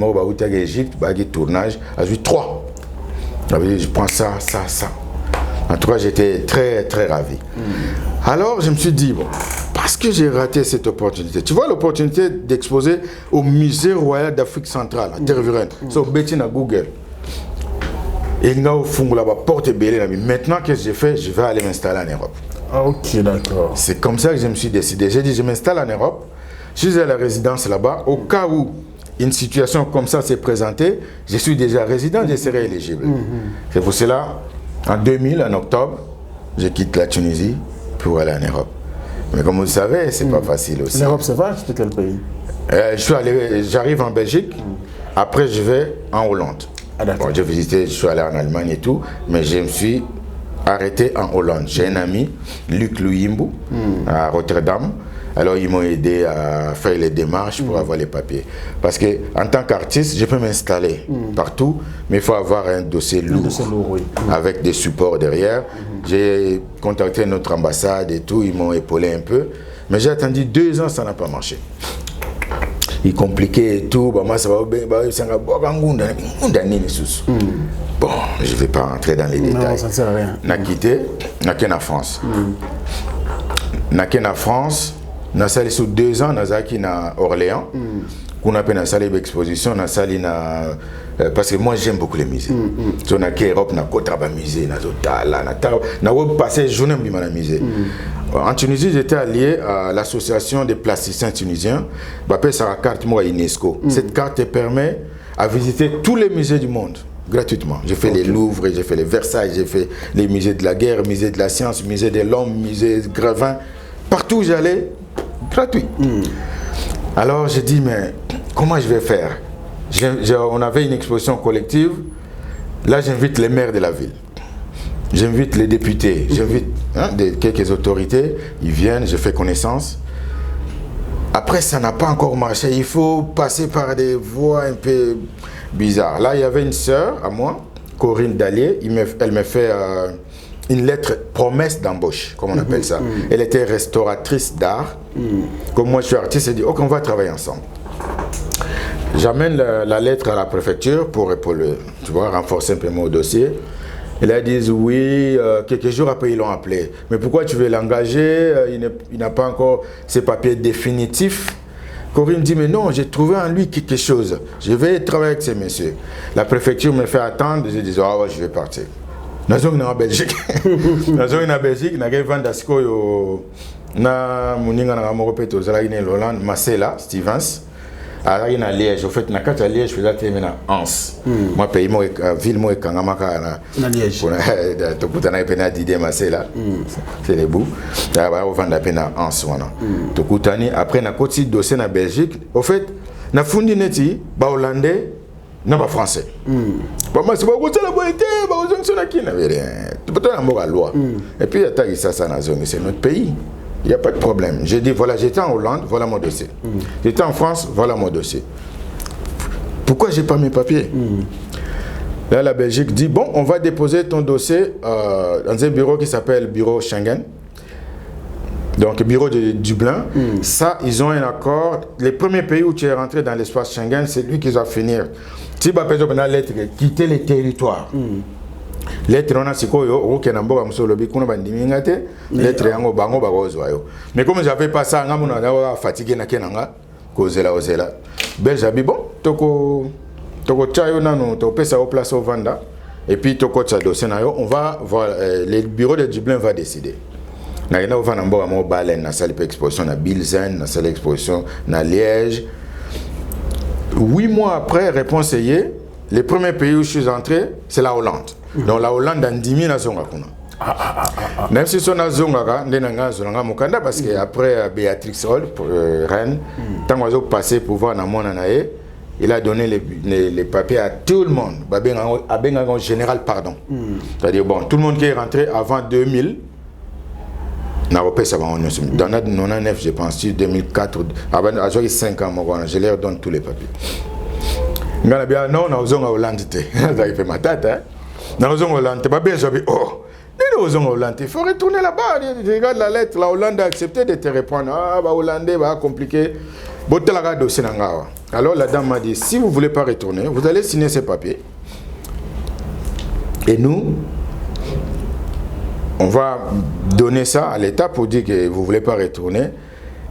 Égypte, tournage, j'ai eu 3. Je prends ça. En tout cas, j'étais très, très ravi. Alors, je me suis dit, bon, parce que j'ai raté cette opportunité. Tu vois l'opportunité d'exposer au Musée Royal d'Afrique Centrale, à Tervuren, sur Bettina Google. Et il y a une porte belle. Maintenant, qu'est-ce que j'ai fait? Je vais aller m'installer en Europe. Ok, d'accord. C'est comme ça que je me suis décidé. J'ai dit, je m'installe en Europe. Je suis à la résidence là-bas. Au cas où une situation comme ça s'est présentée, je suis déjà résident, je serai éligible. C'est pour cela, en 2000, en octobre, je quitte la Tunisie pour aller en Europe. Mais comme vous le savez, c'est pas facile aussi. L'Europe, c'est vaste, c'est quel pays? J'arrive en Belgique, après je vais en Hollande. Bon, j'ai visité, je suis allé en Allemagne et tout, mais je me suis arrêté en Hollande. J'ai un ami, Luc Luyimbu, à Rotterdam. Alors ils m'ont aidé à faire les démarches pour avoir les papiers. Parce qu'en tant qu'artiste, je peux m'installer partout, mais il faut avoir un dossier lourd, avec des supports derrière. J'ai contacté notre ambassade et tout, ils m'ont épaulé un peu. Mais j'ai attendu 2 ans, ça n'a pas marché. Il compliqué et tout. Bon, je ne vais pas entrer dans les détails. Non, ça ne sert à rien. N'a quitté, n'a qu'en en France. N'a qu'en en France. Nous sommes sous 2 ans, nous sommes à Orléans. Qu'on appelle une salle d'exposition, parce que moi j'aime beaucoup les musées. On a qu'Europe, on a qu'au musée, on a passé une journée dans le musée. En Tunisie, j'étais allié à l'association des plasticiens tunisiens. Je appelle ça la carte moi UNESCO. Cette carte te permet à visiter tous les musées du monde gratuitement. J'ai fait les Louvres, j'ai fait les Versailles, j'ai fait les musées de la guerre, musée de la science, musée de l'homme, musée de Gravin. Partout où j'allais, gratuit. Alors j'ai dit, mais comment je vais faire? On avait une exposition collective. Là, j'invite les maires de la ville. J'invite les députés. J'invite quelques autorités. Ils viennent, je fais connaissance. Après, ça n'a pas encore marché. Il faut passer par des voies un peu bizarres. Là, il y avait une sœur à moi, Corinne Dallier. Elle me fait une lettre promesse d'embauche, comme on appelle ça. Elle était restauratrice d'art. Comme moi, je suis artiste, elle dit, ok, on va travailler ensemble. J'amène la lettre à la préfecture pour renforcer un peu mon dossier. Et là, ils disent oui, quelques jours après, ils l'ont appelé. Mais pourquoi tu veux l'engager? Il n'a pas encore ses papiers définitifs. Corinne dit, mais non, j'ai trouvé en lui quelque chose. Je vais travailler avec ces messieurs. La préfecture me fait attendre. Je dis, ah ouais, je vais partir. Nous sommes en Belgique. Nous sommes en Belgique. Nous avons vendu na muninga na Moropé aux Alagine Hollande, Marcella, Stevens. À Liège, au fait, na carte à Liège, je faisais terminer à Anse. Moi, pays, moi, ville, moi, Kangamaka, na Liège. Tout le monde d'idée, Marcella. C'est les bouts. On vend la peine à Anse. Tout le monde, après, na côté dossier na Belgique. Au fait, na fundi neti, ba hollandais, na ba français. Bah, moi, c'est pas comme ça la bonne idée, bah, aux gens qui sont là, qui n'avaient rien. Tout le monde a la loi. Et puis, il y a ça, na zone, c'est notre pays. Il n'y a pas de problème. J'ai dit, voilà, j'étais en Hollande, voilà mon dossier. J'étais en France, voilà mon dossier. Pourquoi je n'ai pas mes papiers? Là, la Belgique dit, bon, on va déposer ton dossier dans un bureau qui s'appelle Bureau Schengen. Donc, bureau de Dublin. Ça, ils ont un accord. Les premiers pays où tu es rentré dans l'espace Schengen, c'est lui qui va finir. Si tu as lettre, quitter les territoires. Lettre on a sikoyo oke na mboka musolobi kuna bandimi ngate lettre yango bango bakozwa yo. Mais comme j'avais pas ça ngamuna na fatigué na kenanga kozela ozela. Belge bon toko chayo nanu to pesa au place au vanda et puis toko cha dossier na yo on va voir le bureau de Dublin va décider. Na ina ovana mboka mo Balen na salle exposition na Bilzen na salle exposition na Liège. 8 mois après réponse ayée, les premiers pays où je suis entré, c'est la Hollande. Donc la Hollande a 10 000 zonga kuna. Même si son zonga ndenanga zonga mukanda parce que après Béatrix Hall Rennes, tant qu'on a passé pour voir na mona nae, il a donné les papiers à tout le monde. Abenga général pardon. C'est-à-dire bon, tout le monde qui est rentré avant 2000 n'a pas ça va dans 99 je pense 2004 avant 5 ans je leur donne tous les papiers. Ngana bien non na zonga Hollande te. Ça fait ma tête hein. Dans la Hollande, tu vas bien dire, oh, il faut retourner là-bas. Regarde la lettre, la Hollande a accepté de te répondre. Ah, bah, Hollandais, bah, compliqué. Alors la dame m'a dit, si vous ne voulez pas retourner, vous allez signer ces papiers. Et nous, on va donner ça à l'État pour dire que vous ne voulez pas retourner.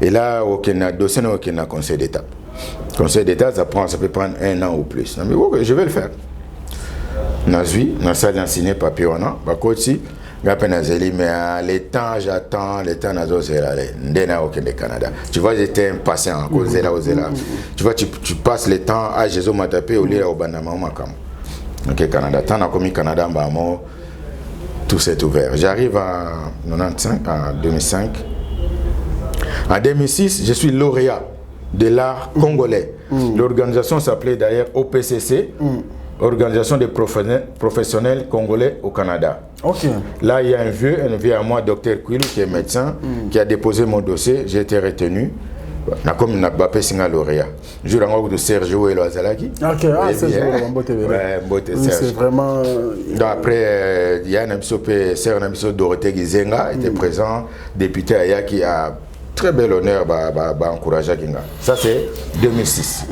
Et là, aucun dossier, aucun conseil d'État. Conseil d'État, ça peut prendre 1 an ou plus. Mais okay, je vais le faire. Nazui, dans salle signé papier on a, bah côté, mais les temps j'attends, les temps nazo c'est là, ndena au Canada. Tu vois j'étais impatient à cause de là. Tu vois tu passes le temps à Jésus m'a tapé au lieu au Banama au Makam. OK Canada, tant a commis Canada mbamo tout s'est ouvert. J'arrive en 95 en 2005. En 2006, je suis lauréat de l'art congolais. L'organisation s'appelait d'ailleurs OPCC. Organisation des professionnels congolais au Canada. Okay. Là, il y a un vieux à moi, Dr Quilou, qui est médecin, qui a déposé mon dossier. J'ai été retenu. Comme on a bappé Singa lauréat. Je rencontre de Sergio et Loazalaki. Ok, c'est vraiment. Après, il y a un épisode, Serge Nabiso Dorothée Gizenga était présent, député Aya qui a très bel honneur, encouragé Kinga. Ça, c'est 2006.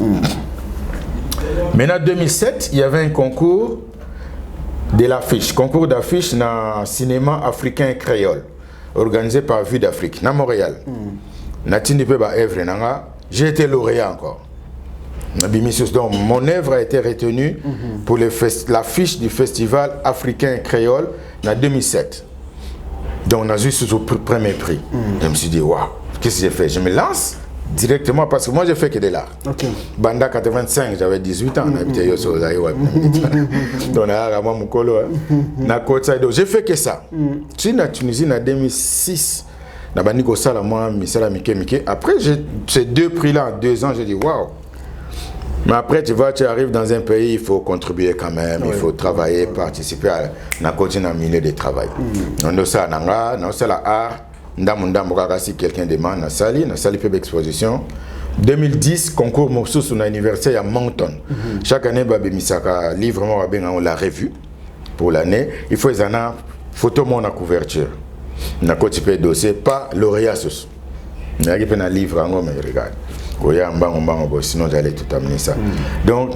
Maintenant, en 2007, il y avait un concours de l'affiche. Concours d'affiche dans le cinéma africain et créole, organisé par Vue d'Afrique, dans Montréal. J'ai été lauréat encore. Donc, mon œuvre a été retenue pour l'affiche du festival africain et créole en 2007. Donc, on a eu ce premier prix. Je me suis dit, waouh, qu'est-ce que j'ai fait? Je me lance directement parce que moi j'ai fait que de l'art. Okay. Banda 85, j'avais 18 ans, j'ai fait que ça. Je suis en Tunisie en 2006. Après, ces 2 prix-là en 2 ans, j'ai dit waouh. Mais après, tu vois, tu arrives dans un pays, il faut contribuer quand même, il faut travailler, participer à un milieu de travail. On a ça, l'art. Si quelqu'un demande, na sali fait exposition. 2010, concours Morceau sur l'anniversaire à Moncton. Chaque année, Babi Misaka livre on la revue pour l'année. Il faut une photo mon à couverture. On a côté dossier, pas lauréat. Il y a un livre, mais regarde. Sinon, j'allais tout amener ça. Donc,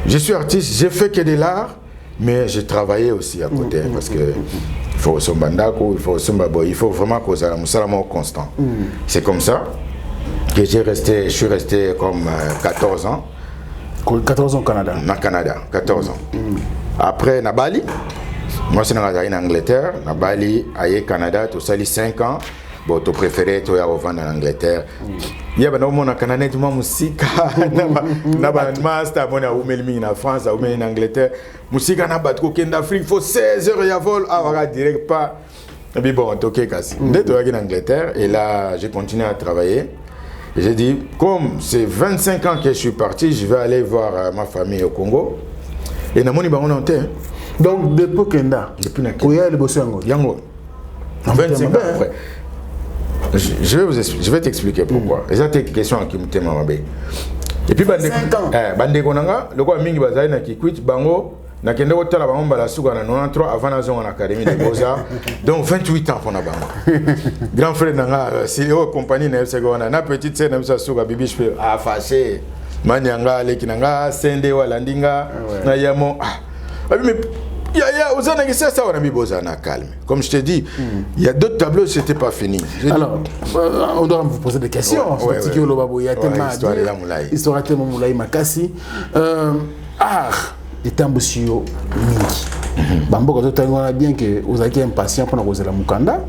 je suis artiste, j'ai fait que de l'art. mais j'ai travaillé aussi à côté parce que il faut vraiment causer la constant. C'est comme ça que je suis resté comme 14 ans. 14 ans au Canada. Au Canada, 14 ans. Après, na Bali, moi je suis en Angleterre, na Bali, au Canada, tout ça, 5 ans. Bon, tu préféré, tu es en Angleterre. Il y a un Canada, tu as musique, un master, tu as en France, tu as en Angleterre. Musique, tu as en Afrique, il faut 16 heures de vol, ah, direct pas. Et puis bon, tu es en Angleterre, et là, j'ai continué à travailler. J'ai dit, comme c'est 25 ans que je suis parti, je vais aller voir ma famille au Congo. Et na moni bango nanté. Donc depuis Kenda. Depuis na. Koya le bosso yango. Yango. 25 ans après. Je vais t'expliquer pourquoi. Et ça c'est une question qui me tient mabe. Et puis bande bande konanga, le quoi mingi bazali na kikwit bango na kende otala bango bala suka na 93 avant na zonga na académie des beaux-arts. Donc 28 ans pour na bango. Grand frère nanga c'est au compagnie na seconda na petite sœur na suka bibi je peux fâché. Manyanga lekinanga sende wala ndinga na yamo mais ya uzana que ça on a mis bozana calme comme je te dis il y a d'autres tableaux c'était pas fini. Alors on doit vous poser des questions il y a tellement histoire tellement moulay makasi art est un monsieur mingi bambo ko tangona bien que vous avez impatient pour causer la mukanda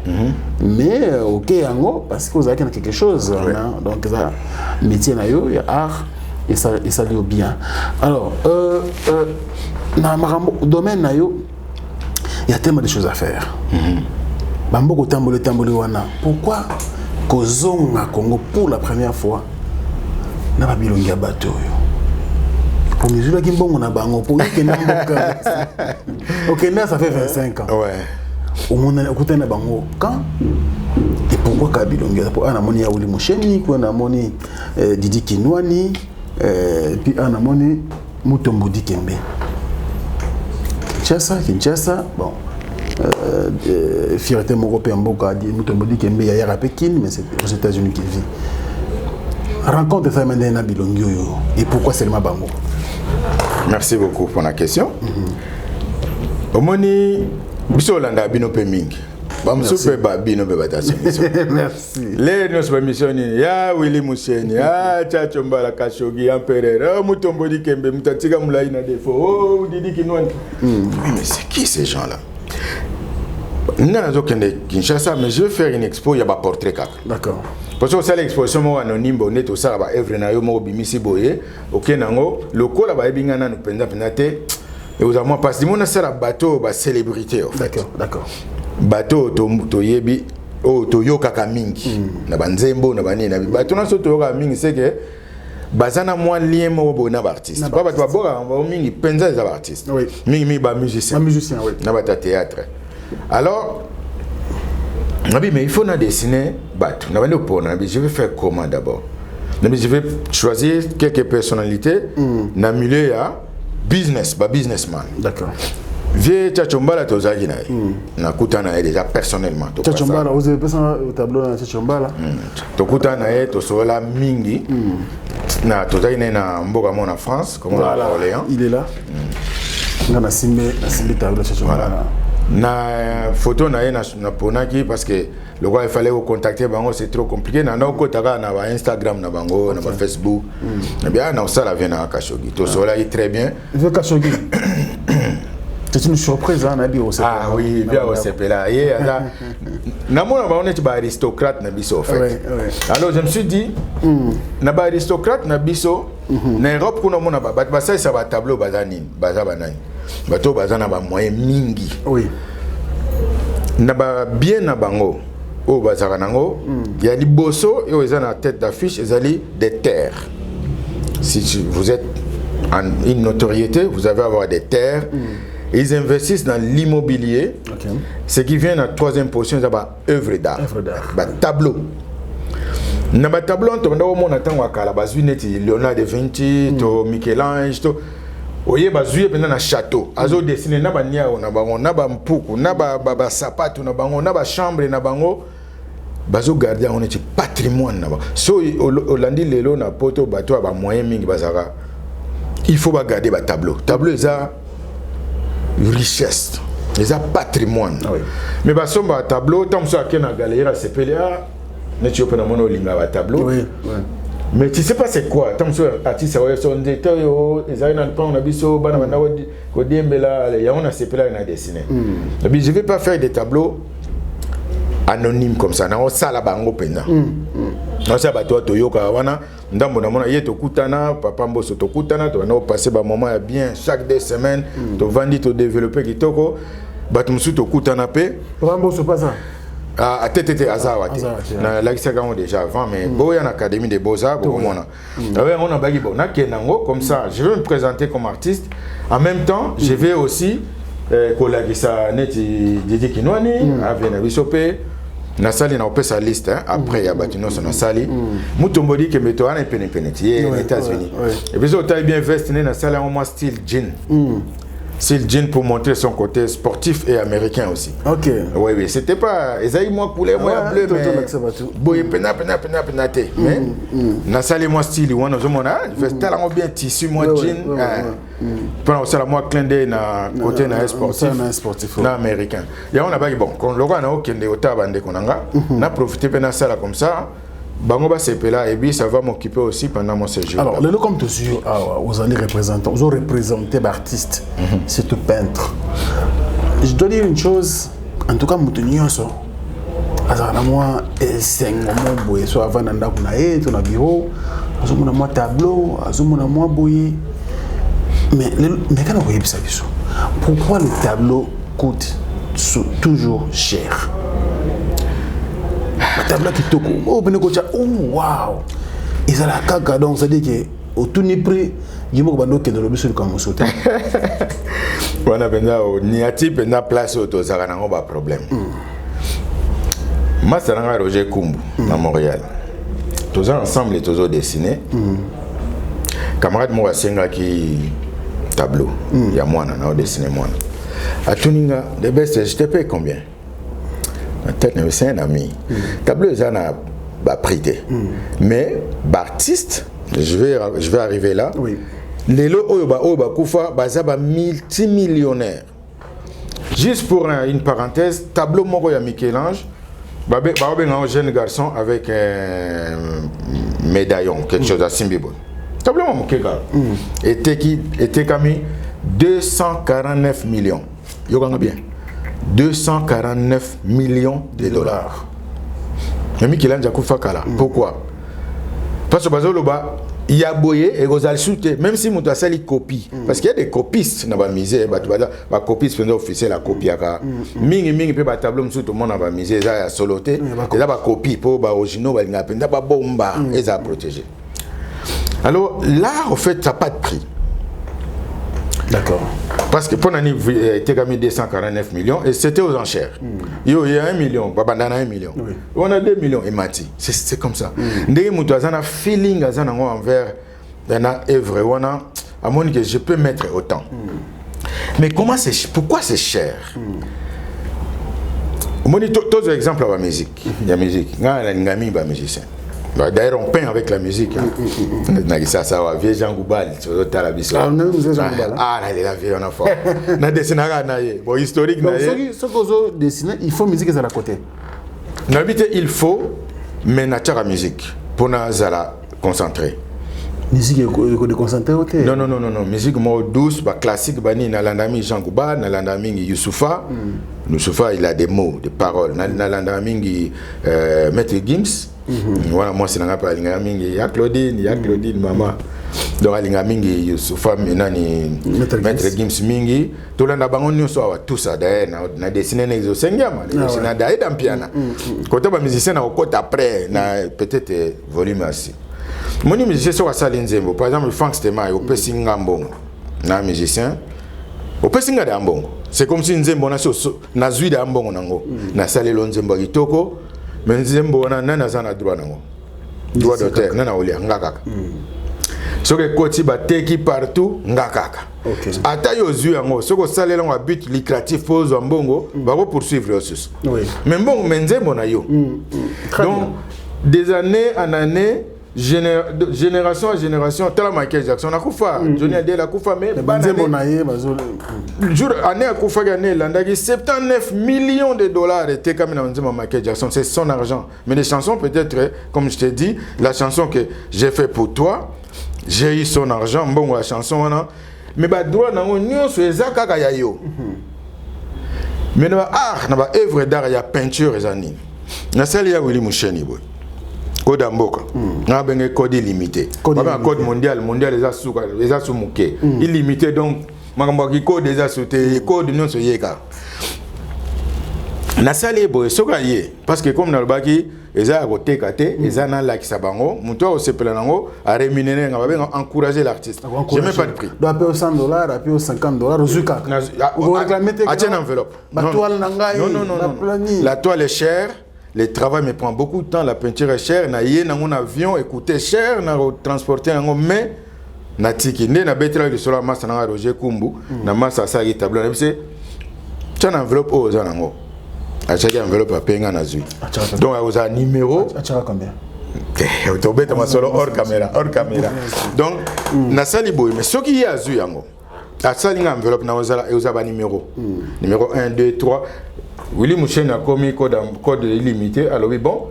mais OK yango parce que vous avez quelque chose donc ça métier na yo ya art et ça lui bien. Alors dans le domaine il y a tellement de choses à faire. Bambo tambole wana. Pourquoi kozonga Congo pour la première fois na babilongi bateau yo. Pour mesure ki mbongo na bango pour kenda mboka. OK, ça fait 25 ans. Ouais. Au monde okutana bango quand et pourquoi kabilongi pour ana moni ya Wili Musheni ko na moni Didi Kinwani puis ana moni Mutombo Dikembe. Kinshasa, bon, fierté européen, Mutombo Dikembe, il y a à Pékin, mais c'est aux États-Unis qu'il vit. Rencontre ça maintenant Bilongi et pourquoi seulement Bango? Merci beaucoup pour la question. Omoni bisolanda bino pe mingi. Bamsupe ba bino be batation. Merci. Les nos mission ya Wili Musheni, ya Chacho Mbala Kashogi Empereur, Mutombo Dikembe, Mutatika Moulay na défaut. Oh, Didi Kinwani. Mais c'est qui ces gens-là? Nanazo kende Kinshasa, mais je vais faire une expo, il y a un portrait kaka. D'accord. Parce que ça l'exposition mo anonyme bonnet tout ça ba œuvre na yo mo bimisi boye, OK nango, lokola ba ebingana no penda penate. Et vous avez passé mon ça bateau ba célébrité en fait. D'accord. Bateau to yebi o to yoka mingi na banzembo na banini na bateau na so to yoka mingi c'est que bazana moi lien mo bona ba artiste. Pas bateau boka on mingi penza za artiste. Oui. Mingi ba musicien. Un musicien oui. Na ba théâtre. Alors mais il faut dessiner bateau. Je vais faire comment d'abord? Je vais choisir quelques personnalités dans le milieu business, businessman. D'accord. Vieux Tchachombala tozaki na na kutana déjà personnellement. Tchachombala, vous avez passé au tableau de Tchachombala? To kutana to sola mingi. Na tozaki na mboka mo na France, comme on Orléans. Il est là. Na simbe tableau de Tchachombala. Na photo na ponaki parce que le roi il fallait vous contacter bango c'est trop compliqué na ko taka na ba Instagram na bango na ba Facebook na bien na ça la vient na Kashogi to sola est très bien je veux Kashogi c'est une surprise hein na bio ah oui bien au CPLA et na mona ba on est ba aristocrate na biso en fait alors je me suis dit na ba aristocrate na biso na Europe kuna mona ba ça ba tableau bazani bazabanani bato bazana ba moyen mingi oui na ba bien na bango o bazaka nango ya liboso et ils ont la tête d'affiche ils allaient des terres si vous êtes en une notoriété vous allez avoir des terres et ils investissent dans l'immobilier ce qui vient en troisième position c'est ba œuvre d'art ba tableau na ba tableau on ndo mo na tango akala bazwi neti Léonard de Vinci to Michel-Ange to oye bazuye pena na château azo dessiner na ba nia na bango na ba mpuku na ba sapato na bango na ba chambre na bango bazo garder on est patrimoine na ba so olandi lelo na poto bato ba moyen mingi bazaka il faut ba garder ba tableau ça richesse, les patrimoine. Ah oui. Mais bah somba tableau, tant que ça qui na galerie à CPLA, ne tu peux pas mono linga tableau. Oui. Mais tu sais pas c'est quoi, tant que ça artiste ouais son détail ils arrivent dans le plan on a biso bana bana ko dembela ya on a CPLA na dessiner. Mais je vais pas faire des tableaux anonymes comme ça, na sala bango pena. Non ça ba toi toyoka wana ndambo na mona yeto kutana papa mboso to kutana to na passer ba moment bien chaque 2 semaines to vandi to développer kitoko batu musu to kutana pe Papa mboso pas ça. à tete azawati na la kisaka déjà avant mais boya na académie des beaux-arts pour mona ouais on a bagi bon na kenango comme ça je vais me présenter comme artiste en même temps je vais aussi kolagisa neti Didi Kinwani avena bisope na sali na opesa liste hein? Après ya batino na sali mutombodi ke meto ana penepenti aux États-Unis et puis ça taille bien veste na sali en moi style jean style jean pour montrer son côté sportif et américain aussi. OK. Oui, c'était pas Esaïe moi poulet moi bleu mais boye pena té mais na sali moi style wana zomona veste la bien tissu moi jean pendant ça moi clin d'œil na côté na sportif na américain. Ya on a pas bon quand le gars na okende otabande konanga na profiter pena sala comme ça. Bango ba sepela et puis ça va m'occuper aussi pendant mon séjour. Alors, le comme toujours aux années représentants, vous représentez l'artiste, c'est tout peintre. Je dois dire une chose, en tout cas, Moutonio, à moi, c'est un moment boye, soit avant d'anda kunae, ton bureau, azumuna moi tableau, azumuna moi boye. Mais quand on voit ça, pourquoi le tableau coûte toujours cher? Tableau qui toko oh benekocha oh wow ils a la caca donc ça dit que au tout ni prix yimo bando ke de lobiso comme sauter wana benda o niati pena place auto za kana ba problème masaranga Roger Kumbu na Montréal tous ensemble et tous dessiner camarade mo asenga ki tableau ya mwana na dessiner mwana atuninga the best je te paye combien? Peut-être c'est un ami. Tableau ça n'a pas prêté. Mais artiste, je vais arriver là. Oui. Les lots oba kufa bazaba multimillionnaire. Juste pour une parenthèse, tableau moko ya Michel-Ange, un jeune garçon avec un médaillon, quelque chose à Simbibo. Tableau mon kega. Était kami 249 millions. Yo ganga bien. 249 millions de dollars. Mais Michel-Ange a kufa kala. Pourquoi? Parce que bazoloba il y a boyé et gozal souté même si mon sali copie parce qu'il y a des copistes na ba misé ba copiste pendant officiel la copie aka mingi pe ba tableau msu tout monde na ba misé za ya soloté et là ba copie pour ba originaux ba linga penda ba bomba et ça protéger. Alors là en fait ça n'a pas de prix. D'accord. Parce que pour l'année, il était gagné 249 millions et c'était aux enchères. Il y a 1 million, Babandana 1 million. Oui. On a 2 millions et Mati. C'est comme ça. Ndé Moutouazana feeling envers un œuvre. À mon que je peux mettre autant. Mais pourquoi c'est cher? On dit tous les exemples à la musique. Il y a musique. Il y a musicien. D'ailleurs, on peint avec la musique. Nagisa Sawa, vieux Jean Goubal, sur le Talabiso. Ah, non, vous êtes Jean Goubal. Ah, là, il a vu, on a fort. Na dessiné, bon, historique, donc, ce que vous dessinez, il faut musique à la côté. N'habite, il faut, mais n'a pas musique. Pour nous, la concentrer. Musique est concentrée au thé? Non, musique douce, classique, Nalandami Jean Goubal, Nalandami Youssoufa. Youssoufa, il a des mots, des paroles. Nalandami Maître Gims. Voilà, moi c'est un peu il y a Claudine, maman. Donc il y a mingi Youssoufa nani Maître Gims mingi. Tout le monde a tout ça d'ailleurs, on a dessiné les osengama, les dessiné d'ailleurs dans piano. Quand on va musicien na côté après, na peut-être volume assez. Mon musicien sur la Nzembo, par exemple Frank Stemai, au Pessinga Mbongo, na musicien, au Pessinga de Mbongo. C'est comme si Nzembo na zui de Mbongo nango, na salé Nzembo kitoko. Mais Nzembo na zana droit nango. Droit d'auteur na olia ngakaka. Ce que koti ba teki partout ngakaka. OK. Ata yo zui yango, ce que salé lango but lucratif pour Mbongo, va poursuivre aussi. Oui. Mais Mbongo Nzembo na yo. Donc des années en année génération à génération, tel Michael Jackson a kufa, Johnny Hallyday a kufa, mais jour année a kufa gagné l'andagi 79 millions de dollars était comme dans Michael Jackson, c'est son argent. Mais les chansons peut-être, comme je t'ai dit, la chanson que j'ai fait pour toi, j'ai eu son argent, bon la chanson là, mais bah droit dans on sur ezaka kaya yo. Mais dans art, dans œuvre d'art, il y a peinture et zani. Na sali ya Willy Musheni boy. Code Amboka. Na benga code illimité. Code mondial les a soumuké. Illimité donc makambo ki code des sauté code non so yeka. Na sali boy soka ye parce que comme na lobaki eza côté kate eza na la kisabango muto o sepela nango a rémunérer nga ba encourager l'artiste. J'ai même pas de prix. Doit payer $100, à payer $50 au Zuka. Vous réclamez tes une enveloppe. La toile est chère. Le travail me prend beaucoup de temps, la peinture est chère, na yé na mon avion écoutez cher, na transporter nango mais na tiki né na betra de sola massa na Roger Kumbu, na massa sa ki tableau na c'est une enveloppe aux nango. A chaque enveloppe a payé na zui. Donc à un numéro. A chaque combien? Tu bête ma solo hors caméra. Donc na sali boy mais ce qui y a zui yango. A sali nga enveloppe na ozala et ozaba numéro. Numéro 1 2 3 Willy Musheni a commis code illimité. Alors oui, bon,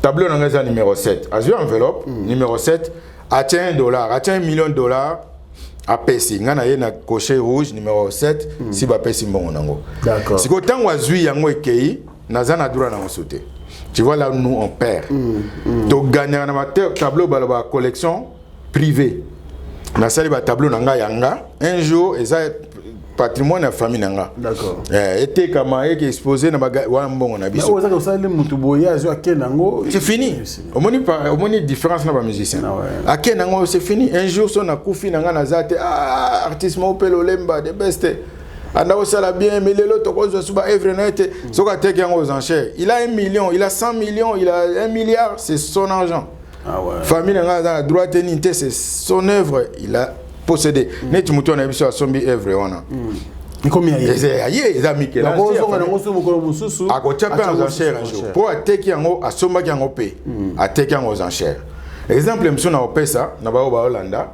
tableau dans le numéro 7. A joué enveloppe, numéro 7, a $1, a $1 million, a payé. On a coché rouge, numéro 7, si va payer bon nango. D'accord. Si quand on a joué yango ekei, nazana droit na sauter. Tu vois là où nous on perd. Donc gagner un tableau ba collection privée. Na sali ba tableau nanga yanga. Un jour ça patrimoine de la famille nanga. D'accord. Était comme qui exposé na wana mbongo na biso. Mais ça le mutu boya zo akenango. C'est fini. Au moni différence na ba musicien. Akenango c'est fini. Un jour son akufi nanga na zate artiste mo pelo lemba de best. Anda osala bien mais lelo to ko zo suba every night so ka teke yango aux enchères. Il a 1 million, il a 100 millions, il a 1 milliard, c'est son argent. Ah ouais. Famille nanga na droit teninte c'est son œuvre, il a possédé. Net mutu na biso asombi œuvre wana. Et combien il y a les amis qui là. A ko tchapé aux enchères un jour. Pour ateki yango asomba ki yango pe. Ateki yango aux enchères. Exemple monsieur na opesa na ba Hollanda.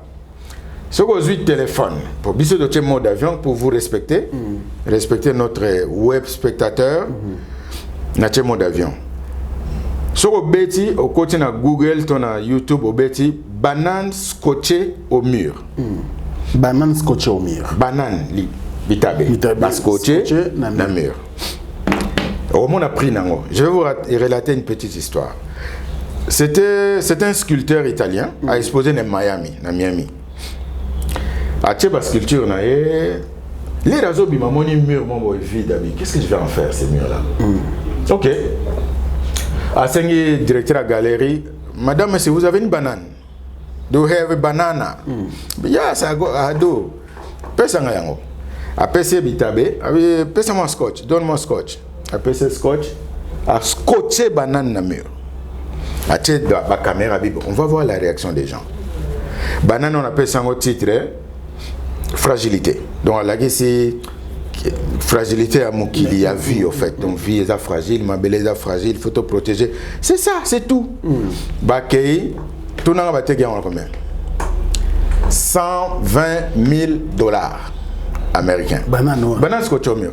Ce que vous avez téléphone pour biso de mode d'avion pour vous respecter, respecter notre web spectateur, notre mode d'avion. Ce que vous avez au côté de Google, na YouTube, vous avez banane scotchée au mur. Banane scotchée au mur. Banane li bitabe. Scotchée na mur. Au moment appris nango. Je vais vous relater une petite histoire. C'était un sculpteur italien à exposer dans Miami. A tcheba sculpture na les razo bima moni mur mon vide. Qu'est-ce que je vais en faire ces murs là? OK. A sengi directeur à galerie, madame si vous avez une banane. Do you have a banana? Yes, I go ado. Pesa nga yango. A pesa bitabe, a pesa mon scotch, donne-moi scotch. A pesa scotch, a scotché banane na mur. A tcheba ba caméra bibo. On va voir la réaction des gens. Banane on appelle ça un titre fragilité. Donc là c'est fragilité à mon qu'il y a vie au fait. Donc vie est fragile, ma belle est fragile, il faut te protéger. C'est ça, c'est tout. Bakei, tout n'a pas été combien? $120,000 américains. Banane scotch au mur.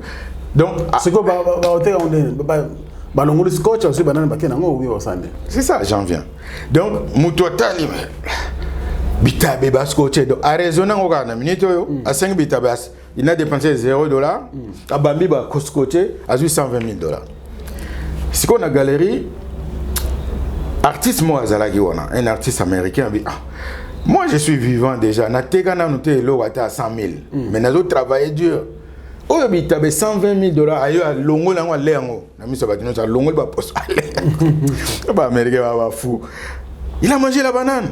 Donc c'est quoi balongoli scotch aussi banane bakena ngo oui osande. C'est ça, j'en viens. Donc mutotali bitabe baskoche do Arizona ngoka na minute yo a 5 bitabe il a dépensé $0 a bambi ba koskoche a $120,000. Si qu'on a galerie artiste moi azalaki wana un artiste américain bi moi je suis vivant déjà na teka na noté lo wata $100,000 mais nazo travailler dur oyo bitabe $120,000 ayo longo lango le yango na miso ba dino sa longo ba poste ba américain ba fou il a mangé la banane.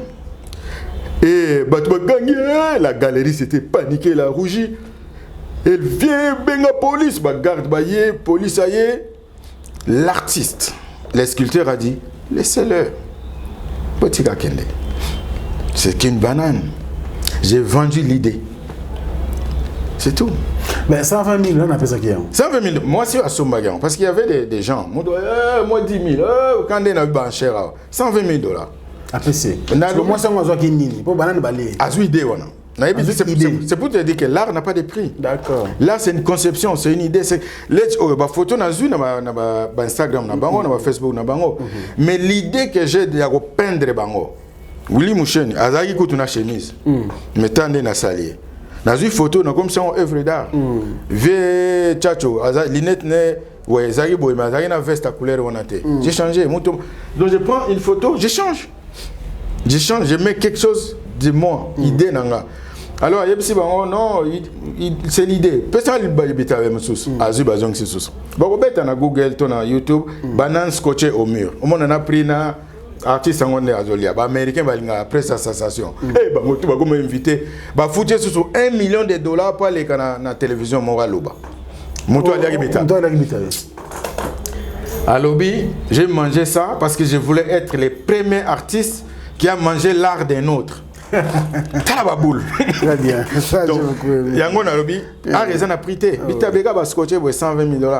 Et la galerie s'était paniquée, elle a rougi. Elle vient, benga police, garde, police, l'artiste, le sculpteur a dit, laissez-le. Petit Kakende. C'est qu'une banane. J'ai vendu l'idée. C'est tout. Mais 120,000, on a fait ça qui est. 120,000, moi aussi à Sombagan, parce qu'il y avait des gens. Moi 10 000, quand on a eu cher, $120,000. APC. Moi, ça m'a dit nini. Pour banane balé. Azu idée wana. C'est pour te dire que l'art n'a pas de prix. D'accord. L'art c'est une conception, c'est une idée, c'est les photo na zu na Instagram na bango na Facebook na bango. Mais l'idée que j'ai de peindre bango. Willy Moucheni azaki kutuna chemise. Metande na salier. Na zu photo na comme ça on œuvre d'art. Ve chacho azaki linette ne ouais zaki boy mais azaki na veste à couleur onate. J'ai changé donc je prends une photo, j'échange, je mets quelque chose de moi, idée nanga. Alors, il y a non, c'est l'idée. Personne ne peut pas avec mes sous. Azu bazong c'est sous. Bon, on a Google, on a YouTube, banane scotché au mur. On a pris na artiste angolais azolia, ba américain balinga après sa sensation. Eh ba motu ba comme invité, ba foutu sous $1 million pour aller na télévision Moraloba. Motu ali agibita. À Lobby, j'ai mangé ça parce que je voulais être le premier artiste qui a mangé l'art d'un autre. Talababoul. Très bien. Ça, donc, Yango na lobby, a raison à prêter. Bita bega ba scotché pour $120 000.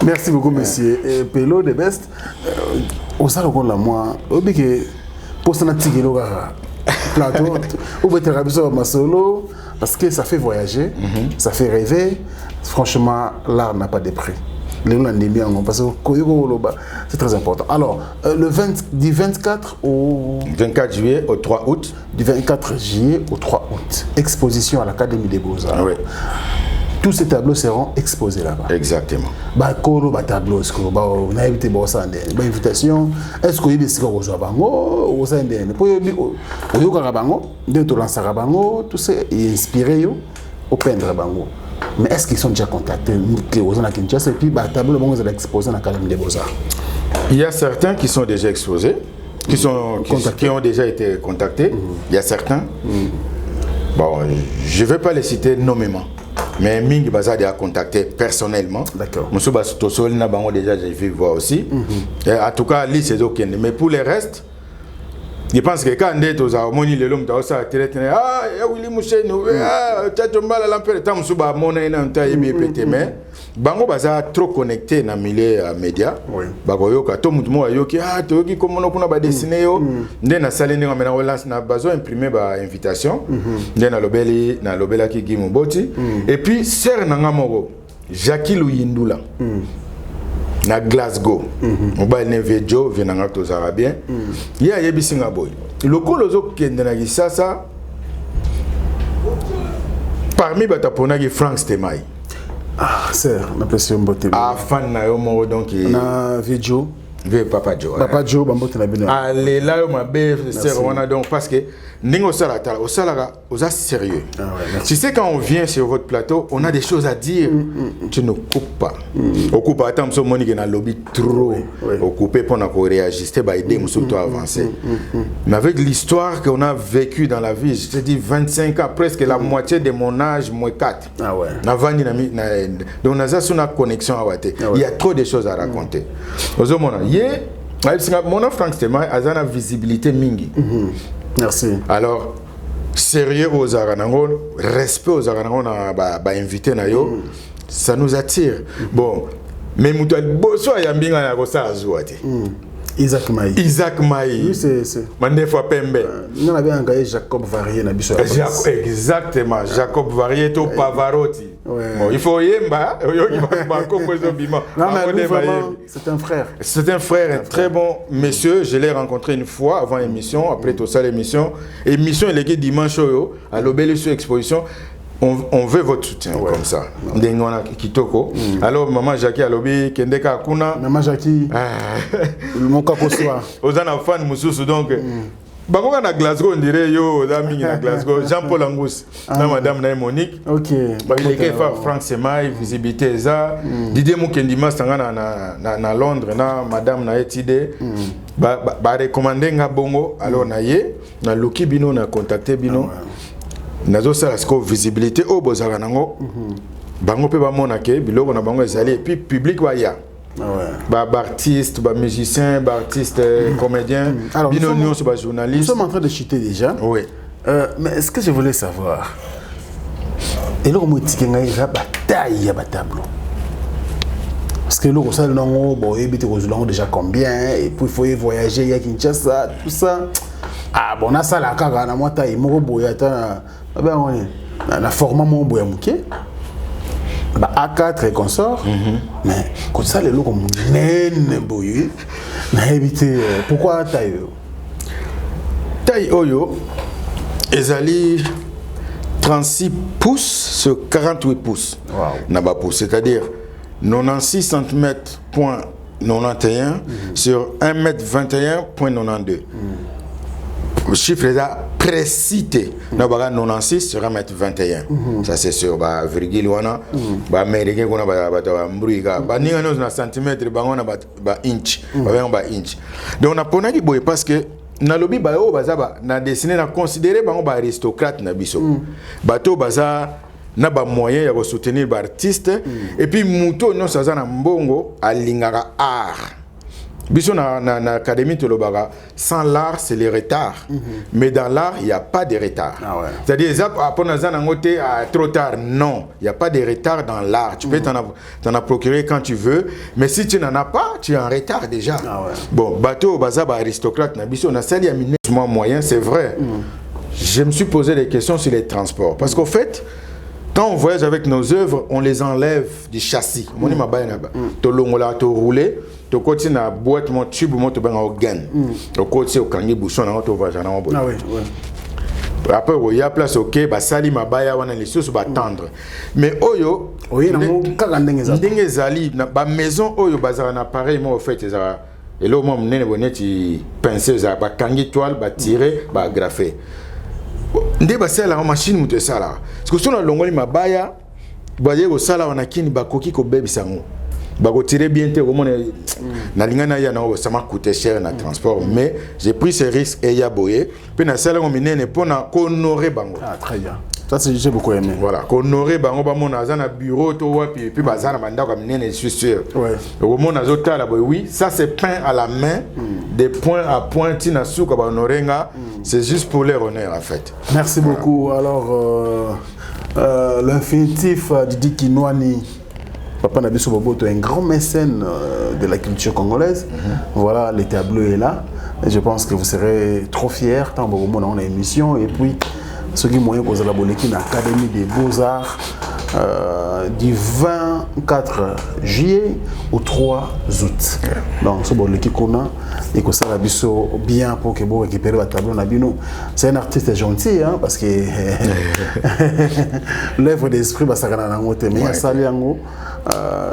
Merci beaucoup, monsieur. Pelo de Best. Au salon qu'on la moi, obi que pour ça na tigelo plateau, ou peut être ma solo parce que ça fait voyager, ça fait rêver. Franchement, l'art n'a pas de prix. Parce que c'est très important. Alors, du 24 au 24 juillet au 3 août. Du 24 juillet au 3 août. Exposition à l'Académie des Beaux-Arts. Oui. Tous ces tableaux seront exposés là-bas. Exactement. Tableau, on a invité invitation. Est-ce que vous avez dit que bango ou ça tout ça est inspiré au peindre bango. Mais est-ce qu'ils sont déjà contactés aux gens à Kinshasa et puis tableau bon vous exposé dans l'Académie des Beaux-Arts? Il y a certains qui sont déjà exposés, qui ont déjà été contactés. Il y a certains. Bon, je ne vais pas les citer nommément, mais Ming Bazad a contacté personnellement. D'accord. Monsieur Bastosol n'a pas déjà j'ai vu voir aussi. En tout cas, lui c'est ok. Mais pour les restes. Je pense que quand on est aux harmonies, les hommes sont ah, Willy Moucheni, ah, Tchachombala, l'empire, tant que souba mon mais bango baza trop connecté dans le milieu média. Bago yoka, tout le monde yoki, ah, tu yoki comme on a dessiné yo, ndé na salé ndé on relance na besoin imprimer ba invitation, ndé na lobela ki gimu boti, et puis sœur nanga moko, Jackie Luyindula. Na Glasgow, on va aller vers Joe, venant aux Arabiens. Il y a Yebisinga Boy. Le coloso qui est dans la ça, parmi les Taponagi, Frank Stemai. Ah, c'est l'impression beauté. Ah, fan na yomo donc. Na Joe. Ve Papa Joe. Papa Joe, bambote na bino. Allez là, on m'a bien c'est on donc parce que Ningo Salata, au Salara, aux as sérieux. Tu sais quand on vient sur votre plateau, on a des choses à dire. Tu ne coupes pas. On coupe pas tant que Monique dans le lobby trop. On coupe pour qu'on réagisse, bah aider surtout à avancer. Mais avec l'histoire qu'on a vécue dans la vie, je te dis 25 ans, presque la moitié de mon âge, moi 4. Ah ouais. Donc on a ça une connexion à Wate. Il y a trop de choses à raconter. Mon Frank Stemai a une visibilité mingi. Merci. Alors, sérieux aux Aranangon, respect aux Aranangon, invité na yo, ça nous attire. Bon, mais Moutoua, soit Yambinga na Rosa Azouate. Isaac Maï. Isaac Maï. Oui, c'est. Mande fois Pembe. Nous avons engagé Jacob Varier na biso. Exactement, Jacob Varier to Pavarotti. Bon, il faut yemba, c'est un frère. C'est un frère, un très bon monsieur. Je l'ai rencontré une fois avant l'émission, après tout ça l'émission. Émission elle est dimanche à l'Obélisque sur exposition. On veut votre soutien comme ça. Ndengona kitoko. Alors maman Jackie a lobby kendeka kuna. Maman Jackie. Mon kakoswa. Ozana fan mususu donc. Bango na Glasgow on dirait yo dami na Glasgow Jean-Paul Angus na madame na Monique. OK. Ba il est Frank Stemai visibilité ça. Didier Mukendima sanga na Londres na madame na Etide. Ba recommander nga bongo alors na ye na Luki bino na contacter bino. Nazo sala sko visibilité au bozala nango. Bango pe ba monake biloko na bango ezali et puis public wa ya. Bah artiste, bah musicien, bah artiste, comédien, binonion sur bah journaliste. Nous sommes en train de chuter déjà. Oui. Mais est-ce que je voulais savoir? Et là on me dit qu'il y a une bataille à tableau. Parce que l'eau, ça, non, bon, il y déjà combien, et puis il faut y voyager, il y a Kinshasa, tout ça. Ah, bon, on a ça là, quand on a moi, il m'a dit, on est la format mon boya mouké, A4 et consort, mais comme ça, les lots comme naine boyé, n'a évité. Pourquoi taille oyo, ezali 36 pouces sur 48 pouces. Wow. C'est-à-dire 96 cm point 91 sur 1m21.92. Le chiffre est là précis. Nous avons 96 sur 1m21. Ça c'est sûr. Bah virgule wana. Bah américain qu'on a bah mbruiga. Bah ni on a centimètre. Bah on a bah inch. Bah inch. Donc on a pona qui boye parce que na lobby ba o baza ba na dessiné na considérer ba on ba aristocrate na biso. Bato baza na ba moyen ya soutenir ba artiste et puis muto non ça na mbongo alingaka art. Biso na académie tolobaga sans l'art c'est le retard. Mais dans l'art il y a pas de retard. C'est-à-dire après na zana ngote trop tard non, il y a pas de retard dans l'art. Tu peux t'en procurer quand tu veux, mais si tu n'en as pas, tu es en retard déjà. Bon, bateau baza ba aristocrate na biso na sali ya minusement moyen, c'est vrai. Je me suis posé des questions sur les transports parce qu'au fait quand on voyage avec nos œuvres, on les enlève du châssis. Mon ima ba na ba. To longola to rouler. To côté na boîte mon tube mon to ben au gain. To côté au kangi bouchon na to va na bon. Ah oui, oui. Après il y a place OK ba sali mabaya wana les choses ba tendre. Mais oyo na kaka ndenge zali na ba maison oyo bazara na pareil moi au fait ezara et là moi mnene boneti pincer za ba kangi toile ba tirer ba graffer. Ndé ba sala en machine muto sala. Parce que sona longoli mabaya ba yego sala wana kini ba koki ko bebisango. Bah tirer bien tes romans na lingana ya na ça m'a coûté cher na transport mais j'ai pris ces risques et ya boyé puis na sala ngominene pour na honorer bango. Ah très bien, ça c'est j'ai beaucoup aimé. Voilà honorer bango ba mon na bureau to wa puis bazana banda comme minene je suis sûr. Ouais romans na zota la boy oui ça c'est peint à la main des points à point tina souka ba honorenga c'est juste pour les honneurs en fait. Merci beaucoup. Alors l'infinitif Didi Kinwani Papa Nabiso Boboto est un grand mécène de la culture congolaise. Voilà, le tableau est là. Et je pense que vous serez trop fiers tant que vous avez une émission. Et puis, ce qui est moyen pour la l'Académie des Beaux-Arts du 24 juillet au 3 août. Donc, ce qui qu'on a et que ça Nabiso bien pour que vous récupérez le tableau Nabino. C'est un artiste gentil, hein, parce que l'œuvre d'esprit, ça va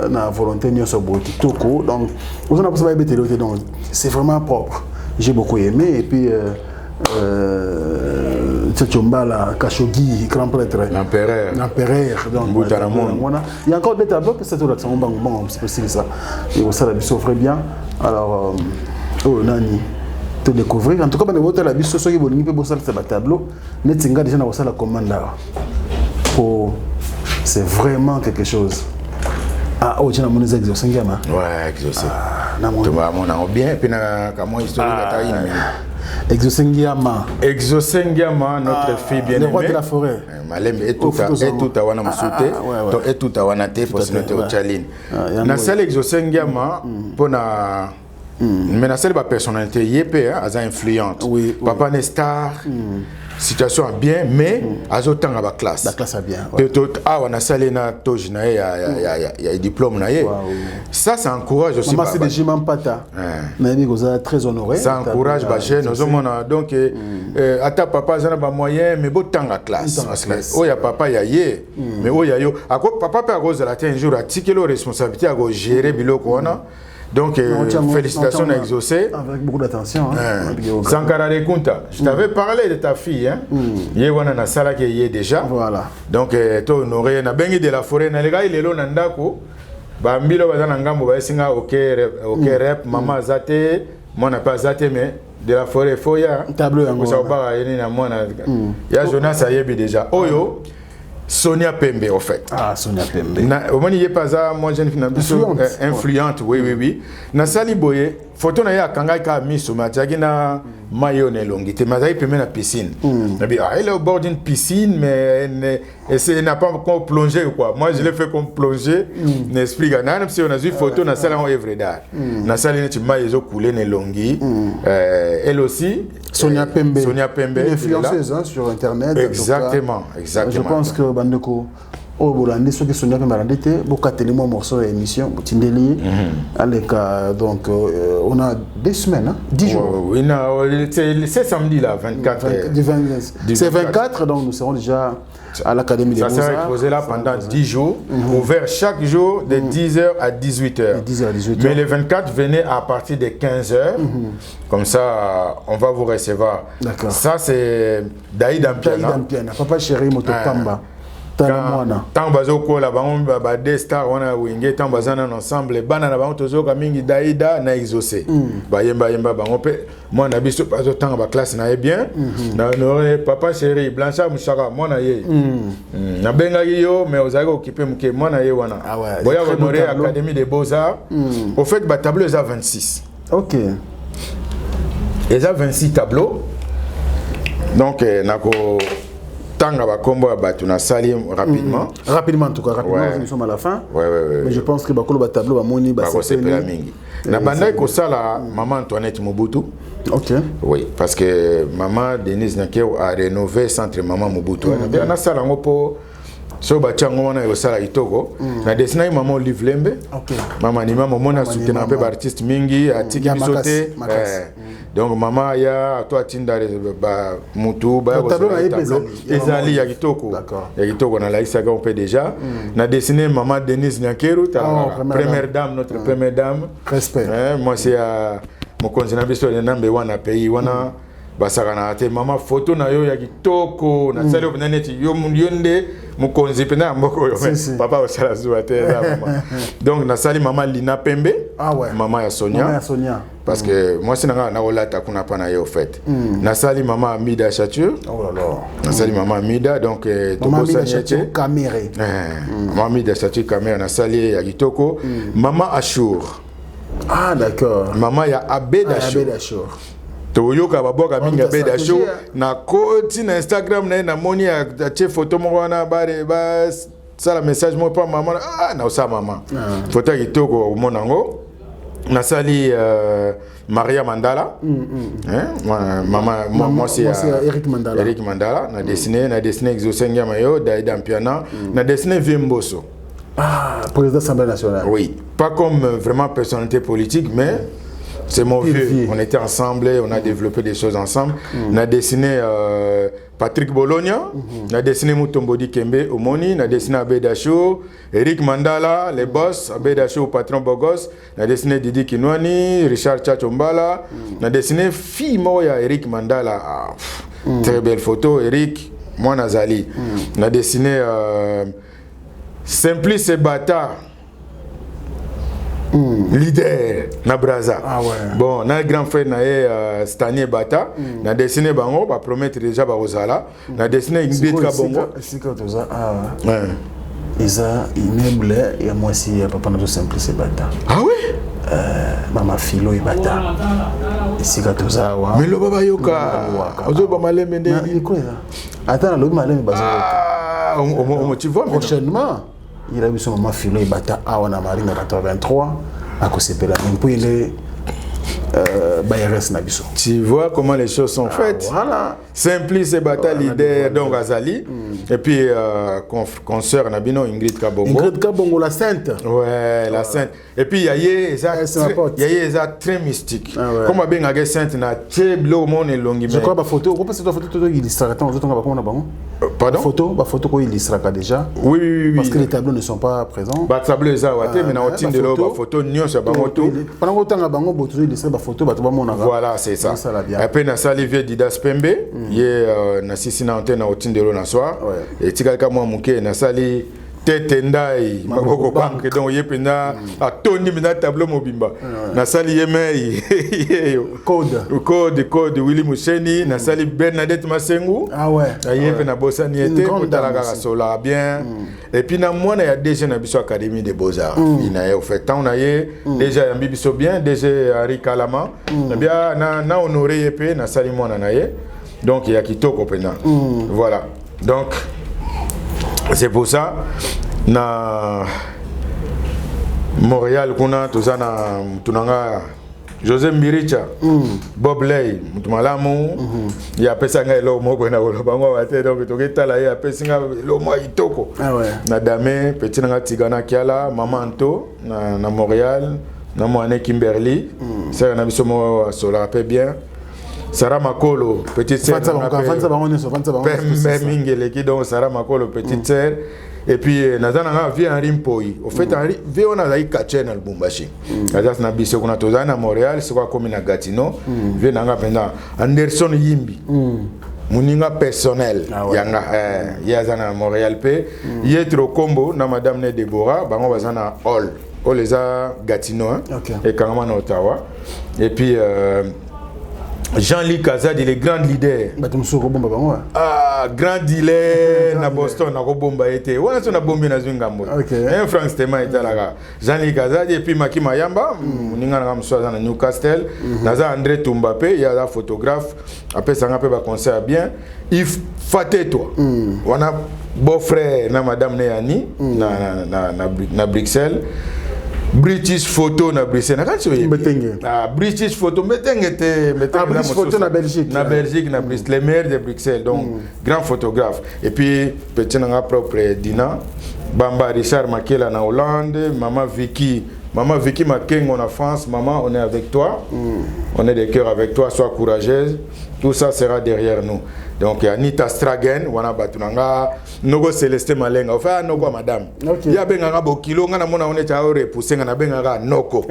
na volonté ni so boti toko donc vous en avez pas donc c'est vraiment propre. J'ai beaucoup aimé et puis Tchombala Khashoggi grand prêtre l'empereur donc il y a encore des tableaux que c'est là bon c'est possible ça et ça la biso ferait bien alors oh nani te découvrir en tout cas dans votre la biso soki bolingi pe bosala ce tableau netinga déjà na bosala commande pour c'est vraiment quelque chose. Ah, oh, tu as mon exaucé, Ngama. Ouais, exaucé. Tu vas mon bien, puis na comment histoire de exaucé Ngama. Exaucé Ngama, notre fille bien aimée. Le roi de la forêt. Malem et tout à wana musute, et tout à wana te pour se noter au chaline. Na salle exaucé Ngama pour na mais na salle ba personnalité yépé as influente. Papa Nestar. Situation bien mais azotan à la classe a bien ah on a salé na tojina il y a diplôme na ça encourage aussi c'est des jimans pata mais vous êtes très honoré ça encourage ba jeune donc ata papa zana ba moyen mais beau temps à classe oh ya papa ya ye mais oh ya yo ako papa pe cause la un jour a tikelo responsabilité à gérer biloko wana. Donc, félicitations à exaucé. Avec beaucoup d'attention. Sankara Rekunta, je t'avais parlé de ta fille. Yewana na sala qui est déjà. Voilà. Donc, tu honoré na bengi de la forêt. Na lega il est là nandako. Ba mbilo bazana ngambo ba singa OK rep maman zate, moi n'a pas zate mais de la forêt foya. Tableau yango. Ça ba yeni na moi na. Ya Jonas ayebi déjà. Oyo. Sonia Pembe, en fait. Ah, Sonia Pembe. Au moment où il n'y a pas ça, moi, j'ai une influente, oui. Na sali boye, photo na ya kangai ka miso, ma na mayo ne longi, te mazai peme na piscine. Na bi, elle est au bord d'une piscine, mais Et c'est n'a pas encore plongé quoi. Moi je l'ai fait comme plonger. N'explique rien. Même si on a vu photo dans salle en œuvre d'art. Dans salle tu m'as ils ont coulé les longues. Elle aussi. Sonia Pembe. Sonia Pembe. Une influenceuse sur internet. Exactement, exactement. Je pense que Bandeko. Oh, Bolandi, ceux qui sont bien marandés, beaucoup de télémons morceaux d'émission, Tindeli, donc on a 2 semaines, hein, 10 jours. Oui, c'est samedi là, 24. C'est 24, donc nous serons déjà à l'Académie des Beaux-Arts. Ça sera exposé là pendant 10 jours, ouvert chaque jour de 10h à 18h. Mais les 24, venez à partir de 15h, comme ça on va vous recevoir. Ça c'est Daïd Ampiana. Papa chéri, Motopamba. Tant bazo ko la bango ba des stars wana winge tant bazana ensemble bana na bango tozoka mingi Daïda na exaucé ba yemba bango pe moi na biso bazo tant ba classe na bien na honoré papa chéri Blanchard Mouchaka moi na ye na benga yo mais ozali occupé muke moi na ye wana boya honoré Académie des Beaux-Arts au fait ba tableau est à 26. OK. Et à 26 tableaux. Donc nako Tanga Bakombo Batuna Salim rapidement. Rapidement en tout cas, rapidement, nous sommes à la fin. Mais je pense que Bakolo Batablo Bamoni c'est Mingi. Na banda ko sala maman Antoinette Mobutu. OK. Oui, parce que maman Denise Nakeo a rénové centre maman Mobutu. Na sala ngopo so bachango wana yo sala itoko na desina maman Olive Lembe. OK. Maman ni maman mona soutenir peu artiste mingi atiki bisoté. Donc maman ya toi tinda ba mutu ba tableau ezali ya kitoko. Ya kitoko na laisa ga on peut déjà na dessiné maman Denise Nyakeru première dame notre première dame. Respect. Moi c'est mon continent biso de nambe wana pays wana basakana te maman photo na yo ya kitoko na sale obina neti yo yonde mukonzi pena mboko yo papa osala zuwa te maman. Donc na sali maman Lina Pembe. Maman ya Sonia. Parce que moi c'est na olata kuna pana yo fait. Na sali maman Amida Chature. Oh là là. Na sali maman Amida donc maman Amida Chature Caméré. Maman Amida Chature Caméré na sali ya kitoko. Maman Achour. Ah d'accord. Maman ya Abed Achour. Toyoka baboka minga Abed Achour na koti na Instagram na moni ya photo mo wana bare ba sala message mo pa maman na osa maman. Photo kitoko monango. Na sali Maria Mandala. Maman moi c'est Eric Mandala. Eric Mandala na dessiné Exosenga Mayo Daïd Ampiana na dessiné Vimboso. Président de l'Assemblée nationale. Oui, pas comme vraiment personnalité politique mais c'est mon vieux. On était ensemble, on a développé des choses ensemble. On a dessiné Patrick Bologna, on a dessiné Mutombodi Kembe Omoni, on a dessiné Abed Achour, Eric Mandala, les boss, Abed Achour, patron Bogos, on a dessiné Didi Kinwani, Richard Chachombala, on a dessiné fille Moya, Eric Mandala. Très belle photo, Eric, moi Nazali. On a dessiné Simplice et Bata. Leader na Braza. Bon, na grand frère na Stanier Bata, na dessiné bango, ba promettre déjà ba Rosala, na dessiné Ingrid Kabongo. Isa immeuble et moi aussi papa na Simplice Bata. Ah oui? Mama Filo Bata. Ici ka toza wa. Mais lo baba yoka. Ozo ba malembe ndeni. Attends, lo malembe bazo. Tu vois prochainement. Il a eu son maman Filo Bata à Marine 83 à Kosepela. Il est Tu vois comment les choses sont faites. Voilà. Simplice et Bata leader donc Azali. Et puis consoeur Nabino Ingrid Kabongo. Ingrid Kabongo la sainte. Ouais, la sainte. Et puis Yaye est très mystique. Comme bien Agé sainte na teblo mon et longi. Je crois ba photo, on peut photo illustrera tant autres on va comment bango. Pardon? Photo ko illustrera déjà. Oui. Parce que les tableaux ne sont pas présents. Ba tableau za wate mais na otine de lo ba photo nyonso bango tout. Pendant autant bango boto illustrera ba photo ba to ba mona. Voilà, c'est ça. Et puis na Salivier Didas Pembe, yé na sisi na antenne na otine de lo na soir. Et tikalka moi muke na sali Tetendai, Maboko Bank, donc yepena a Tony mina tableau mobimba. Na sali yemei code Willy Moucheni, na sali Bernadette Masengu. Ah ouais. Yepena bossa niete pour talaga sola bien. Et puis na moi na ya déjà na biso Académie des Beaux-Arts. Il na au fait temps na yé déjà ya biso bien déjà Henri Kalama. Na bien na honoré yepé na sali moi na yé. Donc il y a kitoko pena. Voilà. Donc C'est pour ça, na Montréal, kuna tuzana tunanga José Mbiricha, Bob Lay, Mutumalamu, il y a pesanga elo moko na bango wate donc toketa la ya pesinga lo mo itoko. Ah ouais. Na dame petit nga tigana kiala, maman Anto na Montréal, na mo ane Kimberly, ça na biso mo so la rappelle bien. Sarah Makolo, petite sœur. Mingeleki donc Sarah Makolo, petite sœur. Et puis nazana vient en Rimpoi. Au fait vi on a la kache na Lubumbashi. Nazas na biso kuna tozana Montréal, c'est quoi comme na Gatineau. Vi nanga penda Anderson Yimbi. Muninga personnel yanga yazana Montréal pe yetro combo na madame ne Deborah bango bazana all les a Gatineau et Kangama na Ottawa. Et puis Jean-Luc Azad, il est grand leader. Ah, grand dealer na Boston, na Robomba était. On a son bombe na Zungambo. Un Frank Stema était là. Jean-Luc Azad et puis Maki Mayamba, ninga na msoza na Newcastle. Naza André Tumbapé, il y a la photographe. Après ça, on a fait un concert bien. Yves Faté-toi. On a beau-frère na Madame Néani na Bruxelles. British Photo na Bruxelles. British Photo British Photo na Belgique. Na Belgique, na Bruxelles, les maires de Bruxelles. Donc, grand photographe. Et puis, petit na propre Dina. Bamba Richard Makela na Hollande. Maman Vicky Makengo en France. Maman, on est avec toi. On est de cœur avec toi. Sois courageuse. Tout ça sera derrière nous. Donc, Anita Stragen, wana batunanga, Nogo Céleste Malenga, enfin, Nogo madame. Ya benga bo kilo, ngana mona on est à repousser, ngana benga noko.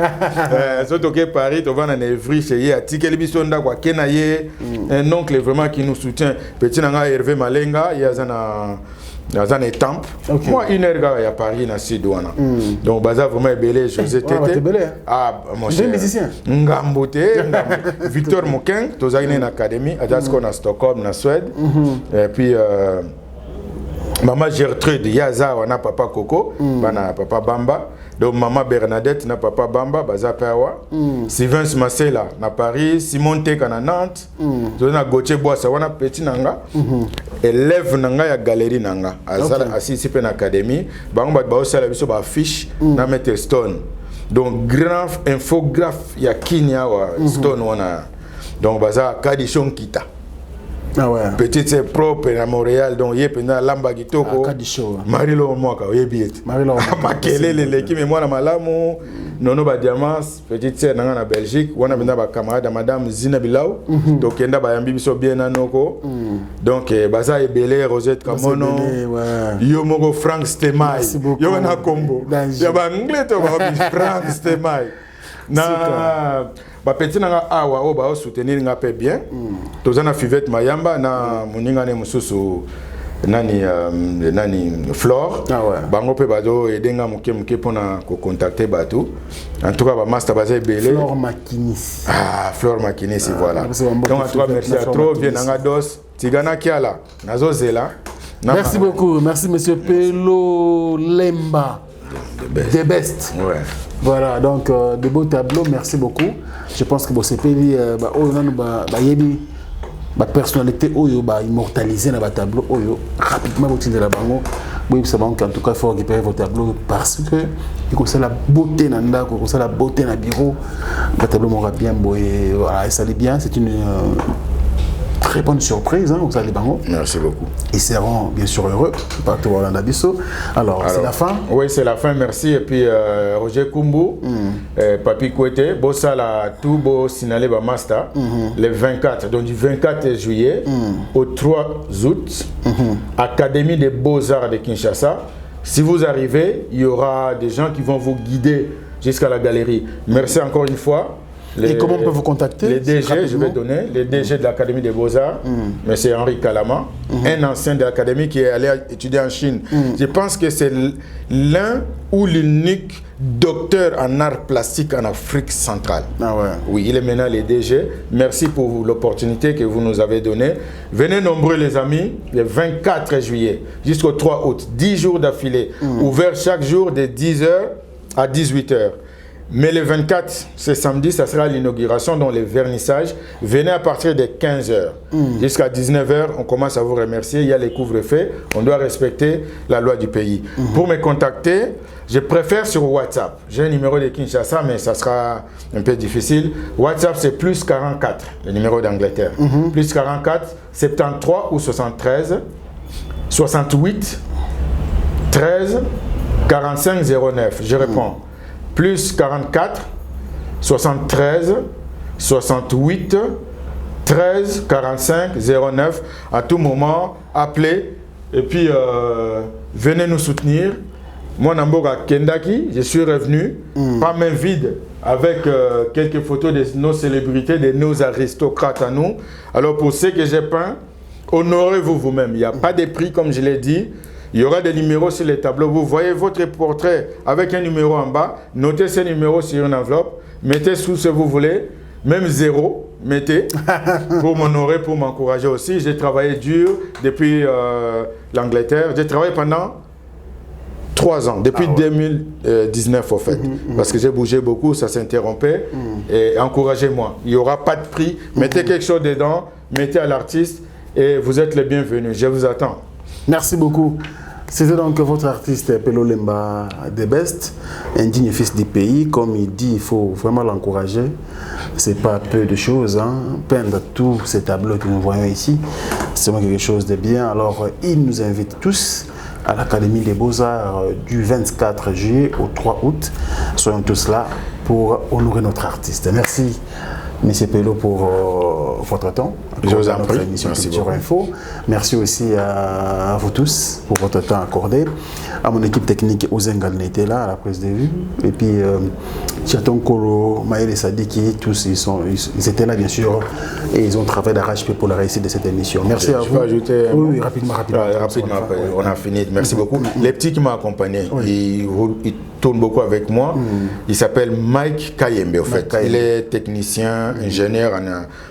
Surtout que Paris, tu vas dans Evry, chez Yé, Tikel Bisonda, quoi, Kenaye, un oncle vraiment qui nous soutient. Petit nanga Hervé Malenga, il y a un étampe. Moi, une heure à Paris, na Sidouana. Donc, Baza vraiment belé, José Tété. Ah, mon cher. musicien. Ngambote, Victor Mokin, Tozaine en Académie, Adasko na Stockholm, na Suède. Et puis, Maman Gertrude, Yaza, on a papa Coco, bana papa Bamba. Donc maman Bernadette, na papa Bamba, Baza Pawa. Sylvain Masela, na Paris. Simon Teka na Nantes. Zona Gauthier Boissa, on a petit nanga. Élève nanga ya galerie nanga. Assis pe na académie. Bamba ba aussi la biso ba affiche na Metal Stone. Donc grand infographe ya Kinya wa Stone wana. Donc Baza Kadishon Kita. Ah ouais. Petite c'est propre à Montréal donc yé pena lamba kitoko Marilo mwaka yebiet Marilo makele leki mais moi na malamu nono ba diamants petite c'est na Belgique wana benda ba camarade madame Zina Bilao donc enda ba yambi biso bien nanoko donc baza ebele Rosette Kamono yo moko Frank Stemai yo na combo ya ba anglais to ba Frank Stemai na ba petit nanga awa o ba soutenir nga pe bien tozana Fivette Mayamba na muninga ne mususu nani Flore bango pe bazo edenga muke pona ko contacter bato en tout cas ba master bazé belé Flore Makinis voilà donc en tout cas merci à trop bien nanga dos tigana kiala nazo zela merci beaucoup merci monsieur Pelo Lemba The best. Ouais. Voilà, donc de beaux tableaux, merci beaucoup. Je pense que c'est payé, personnalité immortalisée dans le tableau, rapidement de la bango. Oui, ça va en tout cas, il faut récupérer vos tableaux parce que comme ça la beauté nanda, comme ça la beauté dans le bureau, le tableau m'aura bien boyé. Voilà, et ça allait bien, c'est une très bonne surprise, hein, vous allez bango. Merci beaucoup. Ils seront bien sûr heureux partout à l'Andabiso. Alors c'est la fin. Oui, c'est la fin, merci. Et puis Roger Kumbu, Papi Kouete, Bossala, tout beau signalé ba master, le 24, donc du 24 juillet au 3 août, Académie des Beaux-Arts de Kinshasa. Si vous arrivez, il y aura des gens qui vont vous guider jusqu'à la galerie. Merci encore une fois. Et comment on peut vous contacter? Les DG, je vais donner, les DG de l'Académie des Beaux-Arts, M. Henri Kalama, un ancien de l'Académie qui est allé étudier en Chine. Je pense que c'est l'un ou l'unique docteur en art plastique en Afrique centrale. Ah ouais. Oui, il est maintenant les DG. Merci pour l'opportunité que vous nous avez donnée. Venez nombreux les amis, le 24 juillet jusqu'au 3 août, 10 jours d'affilée, ouvert chaque jour de 10h à 18h. Mais le 24, c'est samedi, ça sera l'inauguration, dont les vernissages. Venez à partir de 15h. Jusqu'à 19h, on commence à vous remercier. Il y a les couvre-feux. On doit respecter la loi du pays. Pour me contacter, je préfère sur WhatsApp. J'ai un numéro de Kinshasa, mais ça sera un peu difficile. WhatsApp, c'est plus 44, le numéro d'Angleterre. Plus 44, 73 ou 73, 68, 13, 45, 09. Je réponds. Plus 44, 73, 68, 13, 45, 09. À tout moment, appelez et puis venez nous soutenir. Moi, Namboga Kendaki, je suis revenu, pas main vide, avec quelques photos de nos célébrités, de nos aristocrates à nous. Alors, pour ce que j'ai peint, honorez-vous vous-même. Il n'y a pas de prix, comme je l'ai dit. Il y aura des numéros sur les tableaux. Vous voyez votre portrait avec un numéro en bas. Notez ce numéro sur une enveloppe. Mettez sous ce que vous voulez. Même 0, mettez. Pour m'honorer, pour m'encourager aussi. J'ai travaillé dur depuis l'Angleterre. J'ai travaillé pendant 3 ans. Depuis 2019, au fait. Parce que j'ai bougé beaucoup, ça s'interrompait. Et encouragez-moi. Il n'y aura pas de prix. Mettez quelque chose dedans. Mettez à l'artiste. Et vous êtes les bienvenus. Je vous attends. Merci beaucoup. C'était donc votre artiste Pello Lemba The Best, un digne fils du pays. Comme il dit, il faut vraiment l'encourager. C'est pas peu de choses. Peindre tous ces tableaux que nous voyons ici, c'est vraiment quelque chose de bien. Alors, il nous invite tous à l'Académie des Beaux-Arts du 24 juillet au 3 août. Soyons tous là pour honorer notre artiste. Merci, Monsieur Pello, pour votre temps. Je vous en prie. Notre émission Culture Info. Merci aussi à vous tous pour votre temps accordé. À mon équipe technique, Ozengal était là à la prise de vue. Et puis, Tchaton Kolo, Maël et Sadiki, tous ils étaient là bien sûr. Et ils ont travaillé d'arrache-pied pour la réussite de cette émission. Merci à vous. Je peux ajouter oui, rapidement. On a fini. Merci beaucoup. Les petits qui m'ont accompagné, ils tournent beaucoup avec moi. Il s'appelle Mike Kayembe, en fait. Il est technicien, ingénieur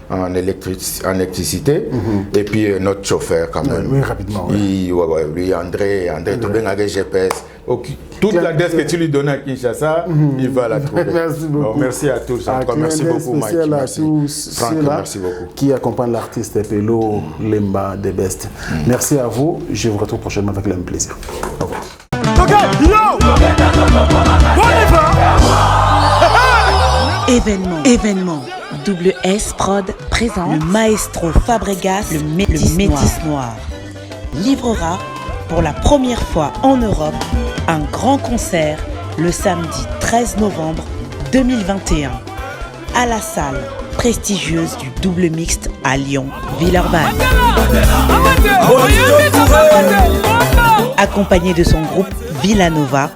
en électricité. Et puis notre chauffeur, quand même. Oui, rapidement. Lui, André Tobenga GPS. Toute l'adresse que tu lui donnes à Kinshasa, il va la trouver. Merci beaucoup. Alors, merci à tous. Merci beaucoup, Mike. Merci à tous ceux-là qui accompagnent l'artiste Pello Lemba The Best. Merci à vous. Je vous retrouve prochainement avec le même plaisir. Au revoir. Événement. Double S Prod présente le maestro Fabregas, le Métis Noir. Livrera pour la première fois en Europe un grand concert le samedi 13 novembre 2021 à la salle prestigieuse du Double Mixte à Lyon, Villeurbanne. Accompagné de son groupe Villanova,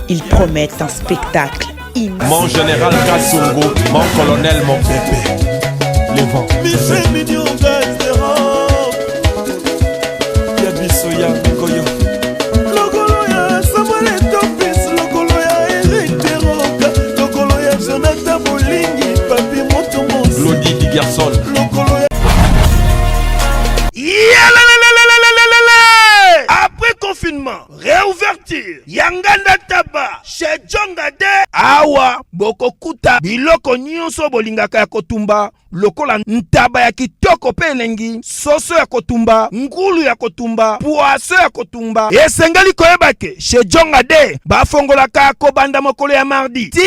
ils promettent un spectacle immense. Mon général Kassongo, mon colonel, mon bébé. Les vents. Claudie Garçon. Après confinement, réouverture, Yanganda Taba, chez Djongade, Awa, Bokokuta, Biloko Nyonso Bolingaka ya Kotumba, lokola ntaba ya kitoko pe elengi, soso ya kotumba, ngulu ya kotumba, poaso ya kotumba. Esengali koyebake, chez Djongade, bafongolaka kobanda mokolo ya mardi, ti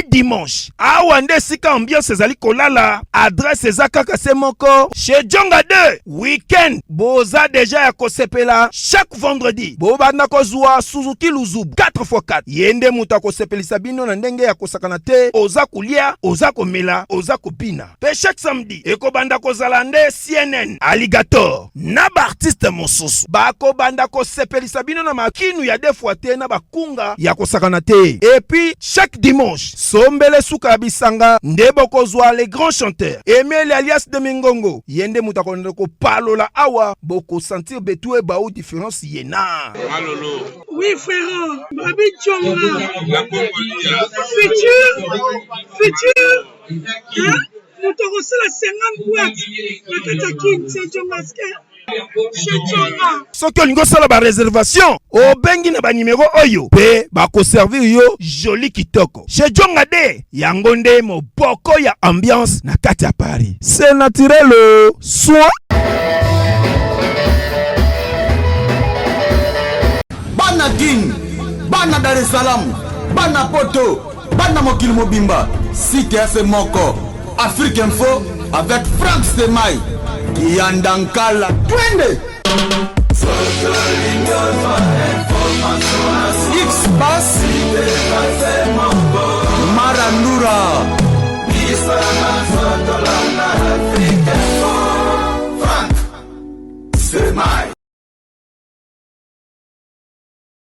dimanche. Awa nde sika ambiance ezali kolala, adresse ezakaka se moko, chez Djongade, weekend, boza deja ya kosepela, chaque vendredi, bobanda kozwa Suzuki Luzubu, 4x4. Yende muta kosepelisa bino na ndenge ya kosakana te, oza kulia, oza komela, oza kopina. Pe chaque samedi, ekobanda kozala nde CNN, Alligator, na ba artiste mosusu. Bako banda kosepelisa bino na makinu ya defwa te na bakunga ya kosakana te. Et puis, chaque dimanche, sombele suka bisanga, nde bokozwa les grands chanteurs. Emile alias de Mingongo, yende muta konde ko palola awa, boko sentir betue ba ou différence yena. Malolo. Oui, frère, Babi Djonga. La Congolia. Futur. Hein? Nous t'aurons la 50 boîtes. La Katakin, c'est Djonga. chez Djonga. soki olingi osala bareservation obengi na banimero oyo mpe bakoservir yo joli kitoko chez Djonga de yango nde moboko ya ambiance na kati ya Paris. C'est naturel soin. Bana King, Bana Dar es Salaam, Bana Poto, Bana mokili mobimba, CTF moko, Afrique Info avec Franck Semaï, Kiandankala, twende. X-Bass,